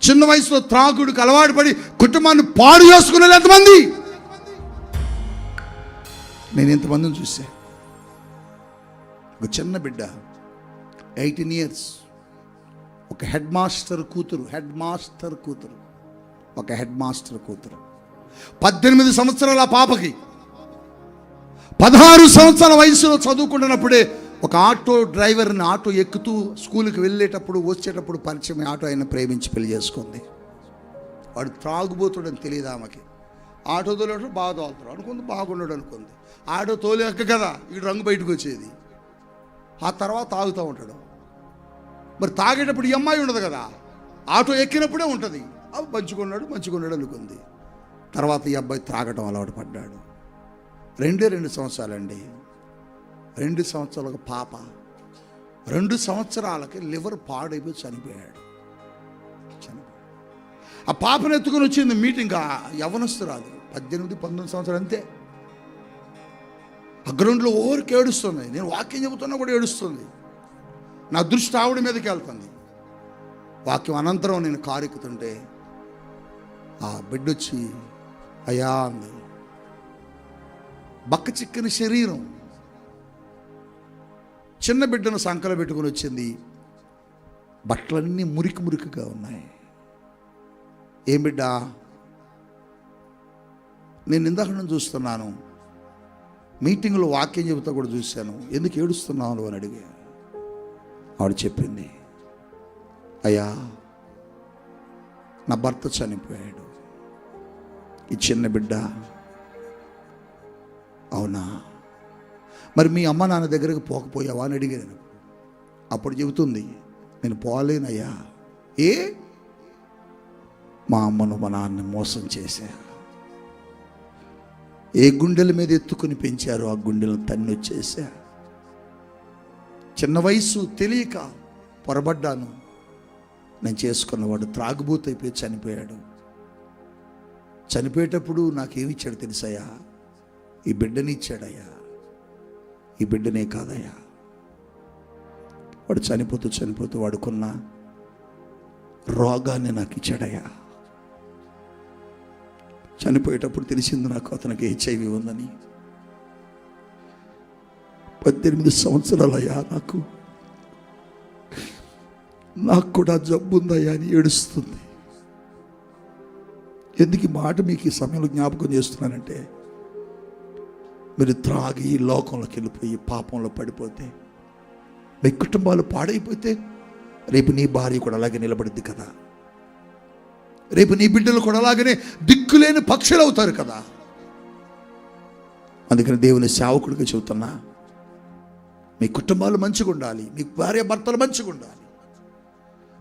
చిన్న వయసులో త్రాగుడికి అలవాటు పడి కుటుంబాన్ని పాడు చేసుకునే వాళ్ళు ఎంతమంది? నేను ఇంతమందిని చూసా. ఒక చిన్న బిడ్డ 18 years, ఒక హెడ్ మాస్టర్ కూతురు, ఒక హెడ్ మాస్టర్ కూతురు. 18 సంవత్సరాల పాపకి 16 సంవత్సరాల వయసులో చదువుకుంటున్నప్పుడే ఒక ఆటో డ్రైవర్ని, ఆటో ఎక్కుతూ స్కూల్కి వెళ్ళేటప్పుడు వచ్చేటప్పుడు పరిచయం ఆటో ఆయన ప్రేమించి పెళ్లి చేసుకుంది. వాడు త్రాగుబోతుడని తెలియదు ఆమెకి. ఆటో తోలేటప్పుడు బాగా తోలుతాడు అనుకుంది, బాగున్నాడు అనుకుంది. ఆటో తోలేక కదా ఈ రంగు బయటకు వచ్చేది. ఆ తర్వాత తాగుతూ ఉంటాడు. మరి తాగేటప్పుడు ఈ అమ్మాయి ఉండదు కదా, ఆటో ఎక్కినప్పుడే ఉంటుంది. అవి మంచుకున్నాడు అనుకుంది. తర్వాత ఈ అబ్బాయి త్రాగటం అలవాటు పడ్డాడు. 2 సంవత్సరాలండి. 2 సంవత్సరాలకు పాప, 2 సంవత్సరాలకి లివర్ పాడైపోయి చనిపోయాడు. ఆ పాపను ఎత్తుకొని వచ్చింది మీటింగ్. యవనస్తురాలు 18-19 సంవత్సరాలు అంతే. ఆ గ్రౌండ్లో ఓరికి ఏడుస్తుంది. నేను వాక్యం చెబుతున్నా కూడా ఏడుస్తుంది. నా దృష్టి ఆవిడ మీదకి వెళ్తుంది. వాక్యం అనంతరం నేను కారు ఎక్కుతుంటే ఆ బిడ్డ వచ్చి అయ్యా అంది. బక్క చిక్కని శరీరం, చిన్న బిడ్డను సంకలో పెట్టుకుని వచ్చింది. బట్టలన్నీ మురికిగా ఉన్నాయి. ఏం బిడ్డ? నేను ఇందాక నుంచి చూస్తున్నాను, మీటింగ్లో వాక్యం చెబుతా కూడా చూశాను, ఎందుకు ఏడుస్తున్నావు అని అడిగా. ఆవిడ చెప్పింది, అయ్యా నా భర్త చనిపోయాడు, ఈ చిన్న బిడ్డ. అవునా, మరి మీ అమ్మ నాన్న దగ్గరకు పోకపోయావా అని అడిగాను. అప్పుడు చెబుతుంది, నేను పోలేనయ్యా. ఏ? మా అమ్మను మా నాన్నని మోసం చేశా. ఏ గుండెల మీద ఎత్తుకుని పెంచారో ఆ గుండెలను తన్ని వచ్చేసా. చిన్న వయసు తెలియక పొరబడ్డాను. నేను చేసుకున్నవాడు త్రాగుబోతు అయిపోయి చనిపోయాడు. చనిపోయేటప్పుడు నాకేమి ఇచ్చాడు తెలుసయ్యా? ఈ బిడ్డని ఇచ్చాడయ్యా. ఈ బిడ్డనే కాదయ్యా, వాడు చనిపోతూ వాడుకున్న రోగాన్ని నాకు ఇచ్చాడయ్యా. చనిపోయేటప్పుడు తెలిసింది నాకు అతనికి HIV ఉందని. 18 సంవత్సరాలయ్యా నాకు కూడా జబ్బు ఉందయ్యా అని ఏడుస్తుంది. ఎందుకు ఈ మాట మీకు ఈ సమయంలో జ్ఞాపకం చేస్తున్నానంటే, మీరు త్రాగి లోకంలోకి వెళ్ళిపోయి పాపంలో పడిపోతే, మీ కుటుంబాలు పాడైపోతే, రేపు నీ భార్య కూడా అలాగే నిలబడిద్ది కదా. రేపు నీ బిడ్డలు కూడా అలాగనే దిక్కులేని పక్షులు అవుతారు కదా. అందుకని దేవుని సేవకుడిగా చెబుతున్నా, మీ కుటుంబాలు మంచిగా ఉండాలి, మీ భార్య భర్తలు మంచిగా ఉండాలి.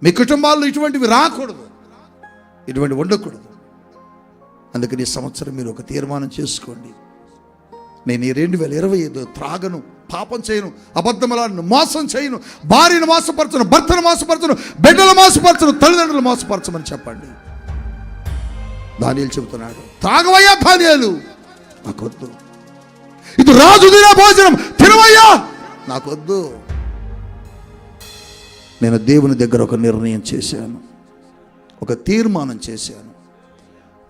మీ కుటుంబాల్లో ఇటువంటివి రాకూడదు, ఇటువంటి ఉండకూడదు. అందుకని ఈ సంవత్సరం మీరు ఒక తీర్మానం చేసుకోండి, నేను ఈ 2025 త్రాగను, పాపం చేయను, అబద్ధములను మోసం చేయను, భార్యను మోసపరచను, భర్తను మోసపరచను, బిడ్డలు మోసపరచను, తల్లిదండ్రులు మోసపరచమని చెప్పండి. దానియేలు చెబుతున్నాడు, త్రాగవయ్యా దానియేలు, నాకొద్దు. ఇది రాజు తినే భోజనం, తినవయ్యా, నాకొద్దు. నేను దేవుని దగ్గర ఒక నిర్ణయం చేశాను, ఒక తీర్మానం చేశాను.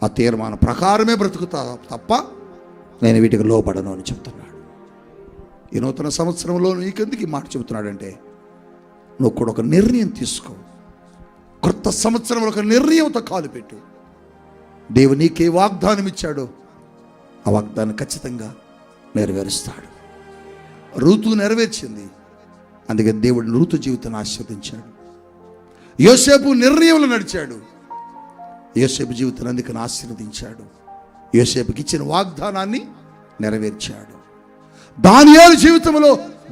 ఆ తీర్మానం ప్రకారమే బ్రతుకుతా తప్ప నేను వీటికి లోపడను అని చెప్తున్నాడు. ఈ నూతన సంవత్సరంలో నీకెందుకు ఈ మాట చెబుతున్నాడంటే, నువ్వు కూడా ఒక నిర్ణయం తీసుకో. కొత్త సంవత్సరంలో ఒక నిర్ణయంతో కాలు పెట్టు. దేవుడు నీకే వాగ్దానం ఇచ్చాడో ఆ వాగ్దానం ఖచ్చితంగా నెరవేరుస్తాడు. రూతు నెరవేర్చింది, అందుకే దేవుడు రూతు జీవితాన్ని ఆశీర్వదించాడు. యోసేపు నిర్ణయంలో నడిచాడు, యోసేపు జీవితాన్ని అందుకని ఆశీర్వదించాడు. యోసేపుకి ఇచ్చిన వాగ్దానాన్ని నెరవేర్చాడు. దానియేలు జీవితంలో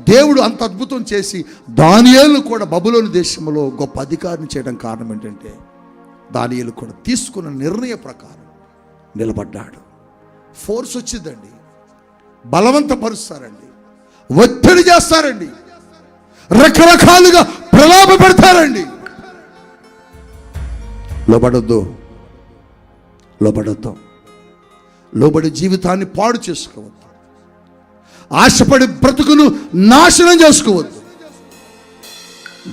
దేవుడు అంత అద్భుతం చేసి దానియేలును కూడా బబులోను దేశంలో గొప్ప అధికారిని చేయడం కారణం ఏంటంటే, దానియేలు కూడా తీసుకున్న నిర్ణయ ప్రకారం నిలబడ్డాడు. ఫోర్స్ వచ్చిందండి, బలవంతపరుస్తారండి, ఒత్తిడి చేస్తారండి, రకరకాలుగా ప్రలోభ పెడతారండి. లోబడొద్దు, లోబడొద్దు. లోబడి జీవితాన్ని పాడు చేసుకోవద్దు. ఆశపడి బ్రతుకును నాశనం చేసుకోవద్దు.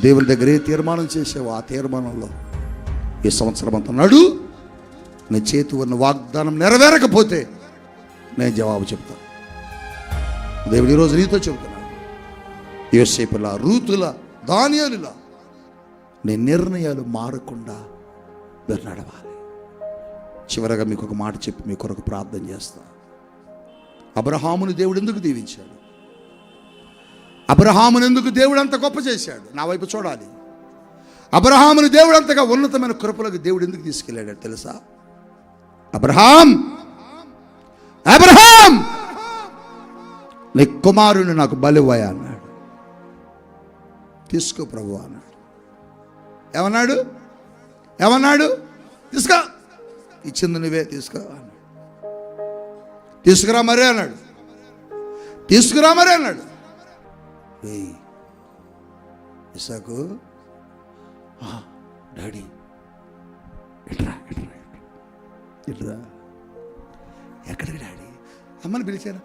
దేవుని దగ్గర ఏ తీర్మానం చేసావో ఆ తీర్మానంలో ఈ సంవత్సరం అంతా నడు. నీ చేతి ఉన్న వాగ్దానం నెరవేరకపోతే నేను జవాబు చెప్తాను. దేవుడు ఈరోజు నీతో చెబుతున్నాడు. యోసేపులా, రూతులా, దానియేలులా నీ నిర్ణయాలు మారకుండా మీరు నడవాలి. చివరగా మీకు ఒక మాట చెప్పి మీ కొరకు ప్రార్థన చేస్తా. అబ్రహామును దేవుడు ఎందుకు దీవించాడు? అబ్రహామును ఎందుకు దేవుడు అంత గొప్ప చేశాడు? నా వైపు చూడాలి. అబ్రహామును దేవుడు అంతగా ఉన్నతమైన కృపలకు దేవుడు ఎందుకు తీసుకెళ్ళాడు తెలుసా? అబ్రహాం, అబ్రహాం, నీ కుమారుని నాకు బలివ్వయ్యా అన్నాడు. తీసుకో ప్రభు అన్నాడు. ఏమన్నాడు? ఏమన్నాడు? తీసుకో, ఇచ్చింది నువ్వే, తీసుకో అన్నాడు. తీసుకురా మరే అన్నాడు. తీసుకురా మరే అన్నాడు. ఇసాకు, డాడీ ఇట్రా ఇట్రా ఇట్రా. ఎక్కడికి డాడీ? అమ్మని పిలిచాను.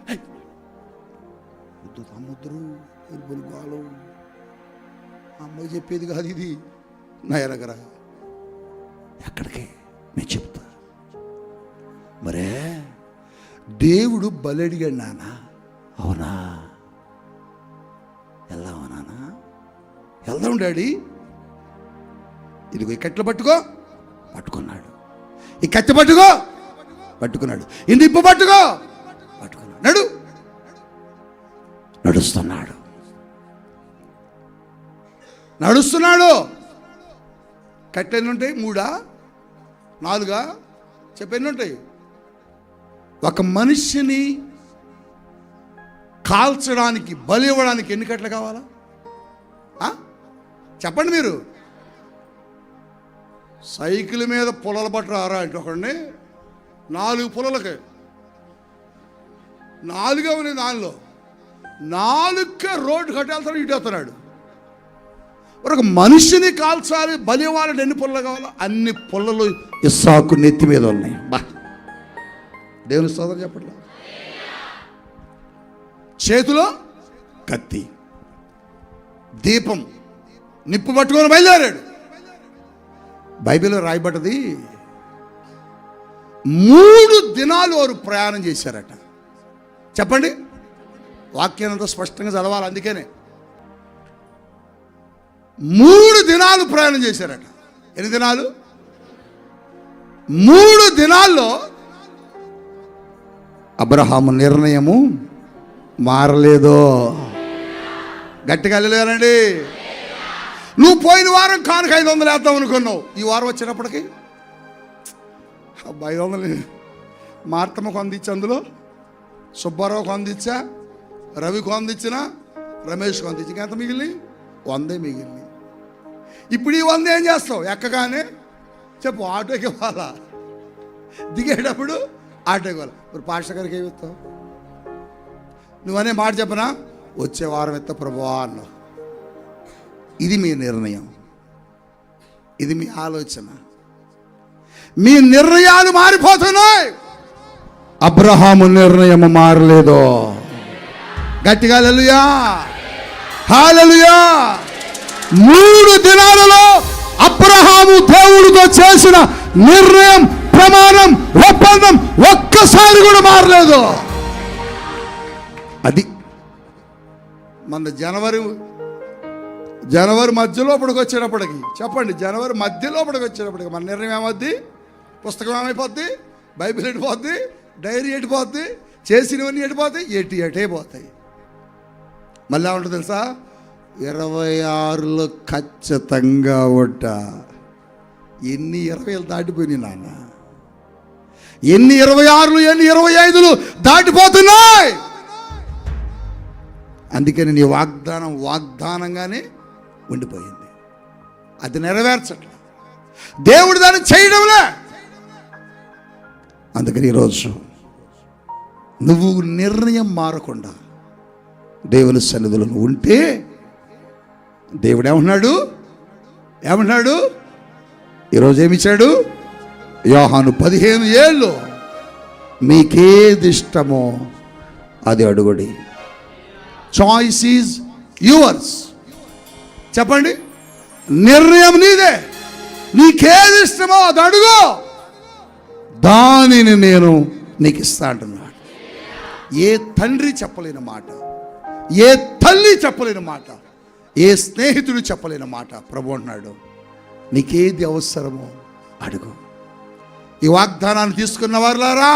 సముద్రం బాలు అమ్మాయి చెప్పేది కాదు ఇది. నా ఎరగరా. ఎక్కడికి? నేను చెప్తా. మరే దేవుడు బలి అడిగాడు నాన్న. అవునా? వెళ్దామా నాన్న? వెళ్దాం డాడీ. ఇదిగో ఈ కట్టెలు పట్టుకో. పట్టుకున్నాడు. ఈ కట్టె పట్టుకో. పట్టుకున్నాడు. ఈ నిప్పు పట్టుకో. పట్టుకున్నాడు. నడు. నడుస్తున్నాడు. నడుస్తున్నాడు. కట్టె ఎన్ని ఉంటాయి? 3 4 చెప్పెన్ని ఉంటాయి? ఒక మనిషిని కాల్చడానికి, బలి ఇవ్వడానికి ఎన్ని కట్టెలు కావాలా? చెప్పండి మీరు. సైకిల్ మీద పుల్లలు పట్టరారా అంటే ఒకడిని 4 పుల్లలకి 4 అవని దానిలో 4 రోడ్డు కట్టేళ్తాడు. ఇటు వస్తున్నాడు. ఒక మనిషిని కాల్చాలి, బలి ఇవ్వాలంటే ఎన్ని పుల్లలు కావాలా? అన్ని పుల్లలు ఇస్సాకు నెత్తి మీద ఉన్నాయి. బా, దేవుని స్తోత్రం చెప్పట్లా. చేతిలో కత్తి, దీపం, నిప్పు పట్టుకొని బయలుదేరాడు. బైబిల్లో రాయబడ్డది 3 దినాలు వారు ప్రయాణం చేశారట. చెప్పండి. వాక్యానంతా స్పష్టంగా చదవాలి. అందుకనే 3 దినాలు ప్రయాణం చేశారట. ఎన్ని దినాలు? 3 దినాల్లో అబ్రహాము నిర్ణయము మారలేదు. గట్టిగా వెళ్ళలేనండి. నువ్వు పోయిన వారం కానుక 500 వేద్దాం అనుకున్నావు. ఈ వారం వచ్చినప్పటికీ 500 మార్తమ్మకు అందించి, అందులో సుబ్బారావుకు అందించా, రవికి అందించిన, రమేష్కు అందించి, ఎంత మిగిలి 100 మిగిలింది. ఇప్పుడు ఈ 100 ఏం చేస్తావు? ఎక్కగానే చెప్పు, ఆటోకి ఇవ్వాలా? దిగేటప్పుడు ఆటోకి ఇవ్వాలి. ఇప్పుడు పాస్టర్ గారికి ఏమి ఇస్తావు? నువ్వనే మాట చెప్పనా? వచ్చే వారం ఎత్త ప్రభువా అన్నావు. ఇది మీ నిర్ణయం, ఇది మీ ఆలోచన. మీ నిర్ణయాలు మారిపోతున్నాయి. అబ్రహాము నిర్ణయం మారలేదు. గట్టిగా హల్లెలూయా, హల్లెలూయా. 3 దినాలలో అబ్రహాము దేవుడితో చేసిన నిర్ణయం, ప్రమాణం, ఒప్పందం ఒక్కసారి కూడా మారలేదు. అది మన జనవరి మధ్యలోపడికి వచ్చేటప్పటికి, చెప్పండి, జనవరి మధ్యలోపడికి వచ్చేటప్పటికి మన నిర్ణయం ఏమవుద్ది? పుస్తకం ఏమైపోద్ది? బైబిల్ ఎడిపోద్ది, డైరీ ఎడిపోద్ది, చేసినవన్నీ ఎడిపోతాయి, ఎటే పోతాయి. మళ్ళీ ఏమంటుంది తెలుసా? 26లో ఖచ్చితంగా ఒట్ట. ఎన్ని 20లు దాటిపోయినాయి నాన్న? ఎన్ని 26లు, ఎన్ని 25లు దాటిపోతున్నాయి. అందుకని నీ వాగ్దానంగానే ఉండిపోయింది. అది నెరవేర్చట్లే. దేవుడు దాన్ని చేయడంలే. అందుకని ఈరోజు నువ్వు నిర్ణయం మారకుండా దేవుని సన్నిధిలో ఉంటే దేవుడు ఏమన్నాడు? ఏమన్నాడు? ఈరోజు ఏమిచ్చాడు? యోహాను 15:7 మీకేది ఇష్టమో అది అడుగుడి. Choice is yours. చెప్పండి, నిర్ణయం నీదే. నీకేది ఇష్టమో అది అడుగు, దానిని నేను నీకు ఇస్తా అంటున్నాడు. ఏ తండ్రి చెప్పలేని మాట, ఏ తల్లి చెప్పలేని మాట, ఏ స్నేహితుడు చెప్పలేని మాట ప్రభు అంటున్నాడు, నీకేది అవసరమో అడుగు. ఈ వాగ్దానాన్ని తీసుకున్న వారులారా,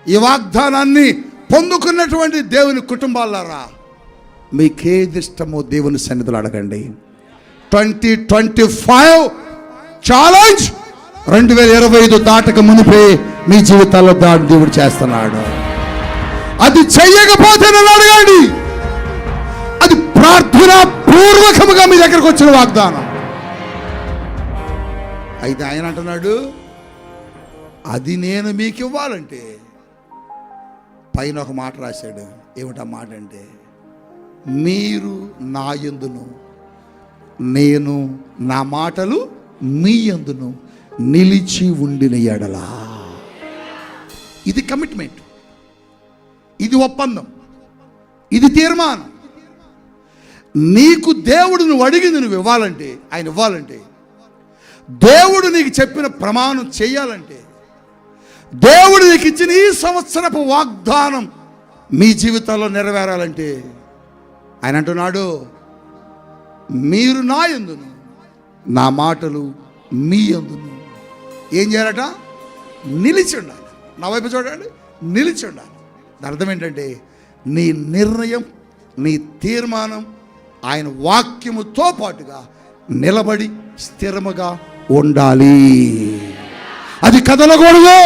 ఈ వాగ్దానాన్ని పొందుకున్నటువంటి దేవుని కుటుంబాలారా, మీకేది ఇష్టమో దేవుని సన్నిధిలో అడగండి. 2025 ఛాలెంజ్ 2025 దాటక మునిపే మీ జీవితాల్లో దాన్ని దేవుడు చేస్తున్నాడు. అది చెయ్యకపోతే నన్ను అడగండి. అది ప్రార్థన పూర్వకముగా మీ దగ్గరకు వచ్చిన వాగ్దానం. అయితే ఆయన అంటున్నాడు, అది నేను మీకు ఇవ్వాలంటే పైన ఒక మాట రాశాడు. ఏమిటా మాట అంటే, మీరు నా యందును నేను నా మాటలు మీ యందును నిలిచి ఉండిన ఎడలా. ఇది కమిట్మెంట్, ఇది ఒప్పందం, ఇది తీర్మానం. నీకు దేవుడు నువ్వు అడిగింది నువ్వు ఇవ్వాలంటే, ఆయన ఇవ్వాలంటే, దేవుడు నీకు చెప్పిన ప్రమాణం చేయాలంటే, దేవుడు నీకు ఇచ్చిన ఈ సంవత్సరపు వాగ్దానం మీ జీవితాల్లో నెరవేరాలంటే ఆయన అంటున్నాడు, మీరు నా యందును నా మాటలు మీ యందును ఏం చేయాలట? నిలిచి ఉండాలి. నా వైపు చూడండి, నిలిచి ఉండాలి. దాని అర్థం ఏంటంటే, నీ నిర్ణయం, నీ తీర్మానం ఆయన వాక్యముతో పాటుగా నిలబడి స్థిరముగా ఉండాలి. అది కదలకూడదు,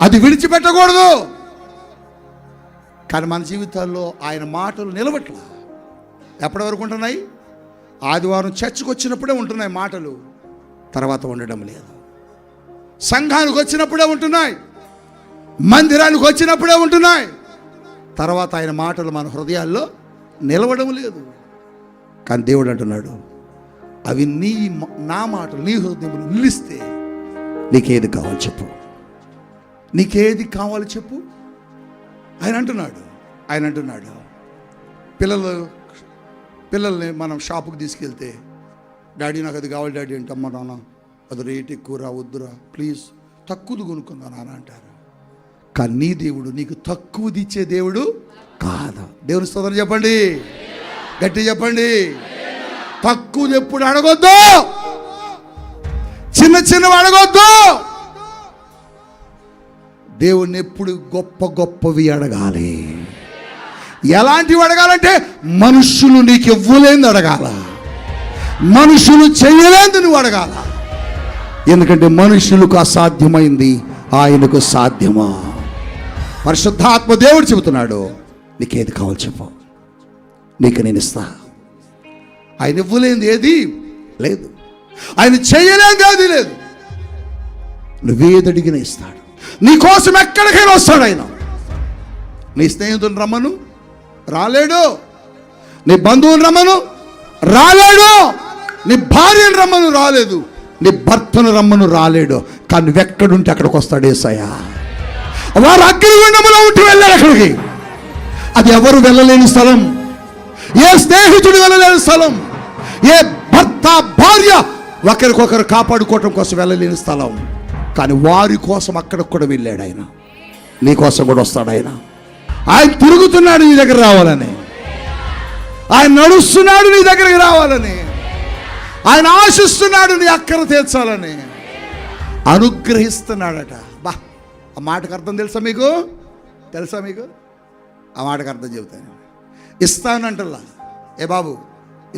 అది విడిచిపెట్టకూడదు. కానీ మన జీవితాల్లో ఆయన మాటలు నిలబట్ల. ఎప్పటి వరకు ఉంటున్నాయి? ఆదివారం చర్చకు వచ్చినప్పుడే ఉంటున్నాయి మాటలు, తర్వాత ఉండడం లేదు. సంఘానికి వచ్చినప్పుడే ఉంటున్నాయి, మందిరానికి వచ్చినప్పుడే ఉంటున్నాయి, తర్వాత ఆయన మాటలు మన హృదయాల్లో నిలవడం లేదు. కానీ దేవుడు అంటున్నాడు, అవి నా మాటలు నీ హృదయంలో నిలిస్తే నీకేది కావాలి చెప్పు, నీకేది కావాలి చెప్పు. ఆయన అంటున్నాడు పిల్లల్ని మనం షాపుకి తీసుకెళ్తే, డాడీ నాకు అది కావాలి డాడీ అంటే, అమ్మ నాన్న అది రేట్ ఎక్కువ రా, వద్దురా ప్లీజ్, తక్కువది కొనుక్కుందా నాన్న అంటారు. కానీ నీ దేవుడు నీకు తక్కువది ఇచ్చే దేవుడు కాదు. దేవుని స్తోత్రం చెప్పండి, గట్టి చెప్పండి. తక్కువది ఎప్పుడు అడగొద్దు, చిన్నవి అడగొద్దు. దేవుణ్ణి ఎప్పుడు గొప్పవి అడగాలి. ఎలాంటివి అడగాలంటే, మనుషులు నీకు ఇవ్వలేంది అడగాల, మనుషులు చేయలేంది నువ్వు అడగాల. ఎందుకంటే మనుషులకు అసాధ్యమైంది ఆయనకు సాధ్యమా. పరిశుద్ధాత్మ దేవుడు చెబుతున్నాడు, నీకేది కావాలి చెప్పు, నీకు నేను ఇస్తా. ఆయన ఇవ్వలేంది ఏది లేదు, ఆయన చేయలేంది ఏది లేదు. నువ్వేది అడిగినా ఇస్తాడు. నీ కోసం ఎక్కడికైనా వస్తాడు ఆయన. నీ స్నేహితుని రమ్మను, రాలేడు. నీ బంధువుని రమ్మను, రాలేడు. నీ భార్యను రమ్మను, రాలేదు. నీ భర్తను రమ్మను, రాలేడు. కానీ నువ్వెక్కడుంటే అక్కడికి వస్తాడు యేసయ్య. వారు అగ్నిగుండంలో ఉంటూ వెళ్ళారు అక్కడికి. అది ఎవరు వెళ్ళలేని స్థలం, ఏ స్నేహితుడు వెళ్ళలేని స్థలం, ఏ భర్త భార్య ఒకరికొకరు కాపాడుకోవటం కోసం వెళ్ళలేని స్థలం. కానీ వారి కోసం అక్కడికి కూడా వెళ్ళాడు ఆయన. నీ కోసం కూడా వస్తాడు ఆయన. ఆయన తిరుగుతున్నాడు నీ దగ్గర రావాలని, ఆయన నడుస్తున్నాడు నీ దగ్గరికి రావాలని, ఆయన ఆశిస్తున్నాడు నీ అక్కర తీర్చాలని, అనుగ్రహిస్తున్నాడట. బా, ఆ మాటకు అర్థం తెలుసా మీకు? ఆ మాటకు అర్థం చెబుతాను. ఇస్తానంటల్లా, ఏ బాబు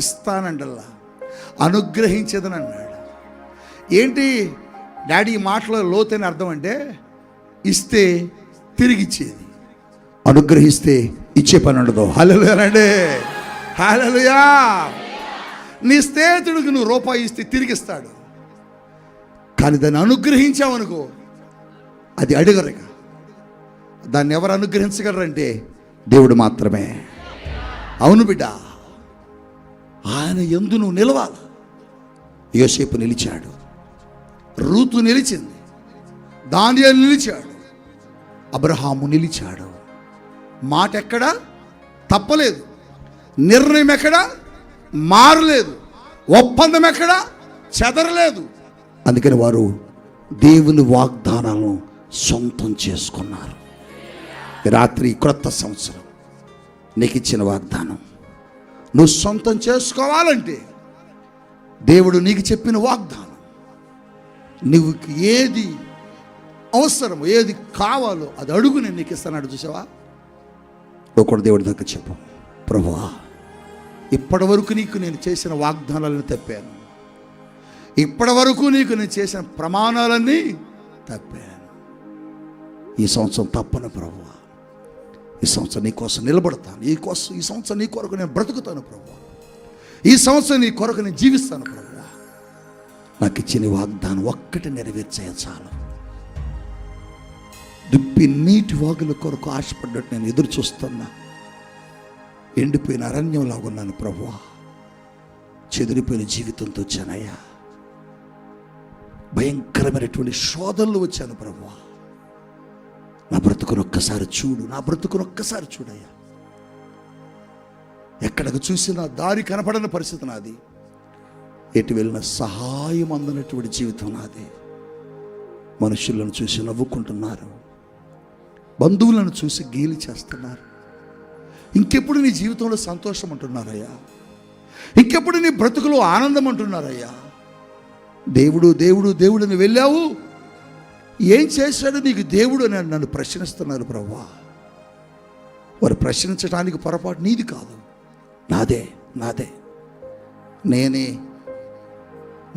ఇస్తానంటల్లా, అనుగ్రహించేదని అన్నాడు. ఏంటి డాడీ ఈ మాటలో లోతైన అర్థం అంటే, ఇస్తే తిరిగి ఇచ్చేది, అనుగ్రహిస్తే ఇచ్చే పని ఉండదు. హల్లెలూయా అండి, హల్లెలూయా. నీ స్నేహితుడికి నువ్వు రూపాయి ఇస్తే తిరిగిస్తాడు. కానీ దాన్ని అనుగ్రహించావనుకో, అది అడగరుగా. దాన్ని ఎవరు అనుగ్రహించగలరంటే దేవుడు మాత్రమే. అవును బిడ్డ, ఆయన యందు నువ్వు నిలవాలి. యోసేపు నిలిచాడు, రూతు నిలిచింది, దానియేలు నిలిచాడు, అబ్రహాము నిలిచాడు. మాట ఎక్కడా తప్పలేదు, నిర్ణయం ఎక్కడా మారలేదు, ఒప్పందం ఎక్కడా చెదరలేదు. అందుకని వారు దేవుని వాగ్దానాలను సొంతం చేసుకున్నారు. రాత్రి క్రొత్త సంవత్సరం నీకు ఇచ్చిన వాగ్దానం నువ్వు సొంతం చేసుకోవాలంటే దేవుడు నీకు చెప్పిన వాగ్దానం, నువ్వు ఏది అవసరమో ఏది కావాలో అది అడుగు, నేను నీకు ఇస్తాను. చూసావా? ఒకటి దేవుడి దగ్గర చెప్పు, ప్రభువా ఇప్పటి వరకు నీకు నేను చేసిన వాగ్దానాలను తప్పాను, ఇప్పటి వరకు నీకు నేను చేసిన ప్రమాణాలన్నీ తప్పాను. ఈ సంవత్సరం తప్పను ప్రభువా, ఈ సంవత్సరం నీ కోసం నిలబడతాను, ఈ సంవత్సరం నీ కొరకు నేను బ్రతుకుతాను ప్రభువా, ఈ సంవత్సరం నీ కొరకు నేను జీవిస్తాను ప్రభువా. నాకు ఇచ్చిన వాగ్దానం ఒక్కటి నెరవేర్చేయ చాలు. దుప్పి నీటి వాగుల కొరకు ఆశపడ్డట్టు నేను ఎదురు చూస్తున్నా. ఎండిపోయిన అరణ్యంలాగా ఉన్నాను ప్రభువా, చెదిరిపోయిన జీవితంతో వచ్చానయ్యా, భయంకరమైనటువంటి శోధనలు వచ్చాను ప్రభువా. నా బ్రతుకును ఒక్కసారి చూడు, నా బ్రతుకును ఒక్కసారి చూడయ్యా. ఎక్కడికి చూసినా దారి కనపడని పరిస్థితి నాది, ఎటు వెళ్ళిన సహాయం అందనటువంటి జీవితం నాది. మనుషులను చూసి నవ్వుకుంటున్నారు, బంధువులను చూసి గేలి చేస్తున్నారు. ఇంకెప్పుడు నీ జీవితంలో సంతోషం అంటున్నారయ్యా, ఇంకెప్పుడు నీ బ్రతుకులో ఆనందం అంటున్నారయ్యా. దేవుడు దేవుడు దేవుడిని వెళ్ళావు, ఏం చేశాడు నీకు దేవుడు అని నన్ను ప్రశ్నిస్తున్నారు ప్రభువా. వారు ప్రశ్నించడానికి పొరపాటు నీది కాదు, నాదే. నేనే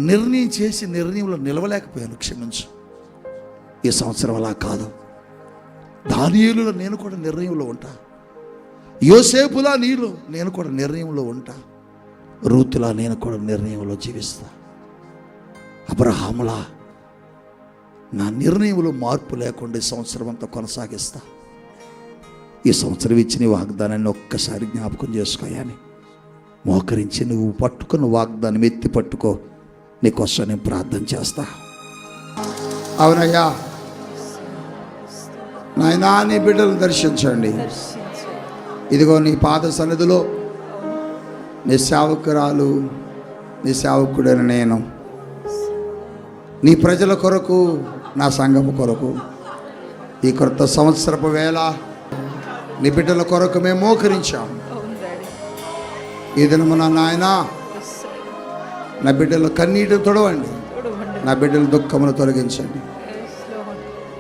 నిర్ణయం చేసి నిర్ణయంలో నిలవలేకపోయాను, క్షమించు. ఈ సంవత్సరం అలా కాదు. దానియేలులో నేను కూడా నిర్ణయంలో ఉంటా, యోసేపులా నేను కూడా నిర్ణయంలో ఉంటా, రూతులా నేను కూడా నిర్ణయంలో జీవిస్తా, అబ్రహాములా నా నిర్ణయంలో మార్పు లేకుండా ఈ సంవత్సరం అంతా కొనసాగిస్తా. ఈ సంవత్సరం ఇచ్చిన వాగ్దానాన్ని ఒక్కసారి జ్ఞాపకం చేసుకోయాని మోకరించి నువ్వు పట్టుకున్న వాగ్దానం ఎత్తి పట్టుకో, నీకోసం నేను ప్రార్థన చేస్తా. అవునయ్యా నాయనా, నీ బిడ్డలను దర్శించండి. ఇదిగో నీ పాద సన్నిధిలో నీ సేవకురాలు, నీ సేవకుడైన నేను నీ ప్రజల కొరకు, నా సంఘము కొరకు ఈ కొత్త సంవత్సరపు వేళ నీ బిడ్డల కొరకు మేము మోకరించాం. ఈ దినమున నాయన నా బిడ్డల కన్నీటి తొడవండి, నా బిడ్డల దుఃఖమును తొలగించండి.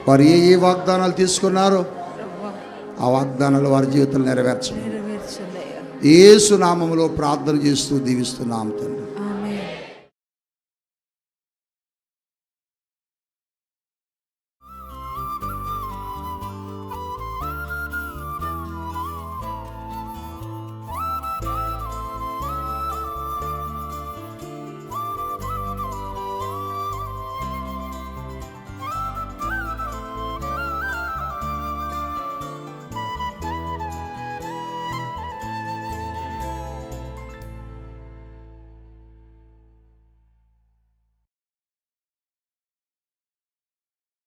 వారు ఏ వాగ్దానాలు తీసుకున్నారో ఆ వాగ్దానాలు వారి జీవితంలో నెరవేర్చండి. యేసు నామములో ప్రార్థన చేస్తూ దీవిస్తున్నాం తండ్రి.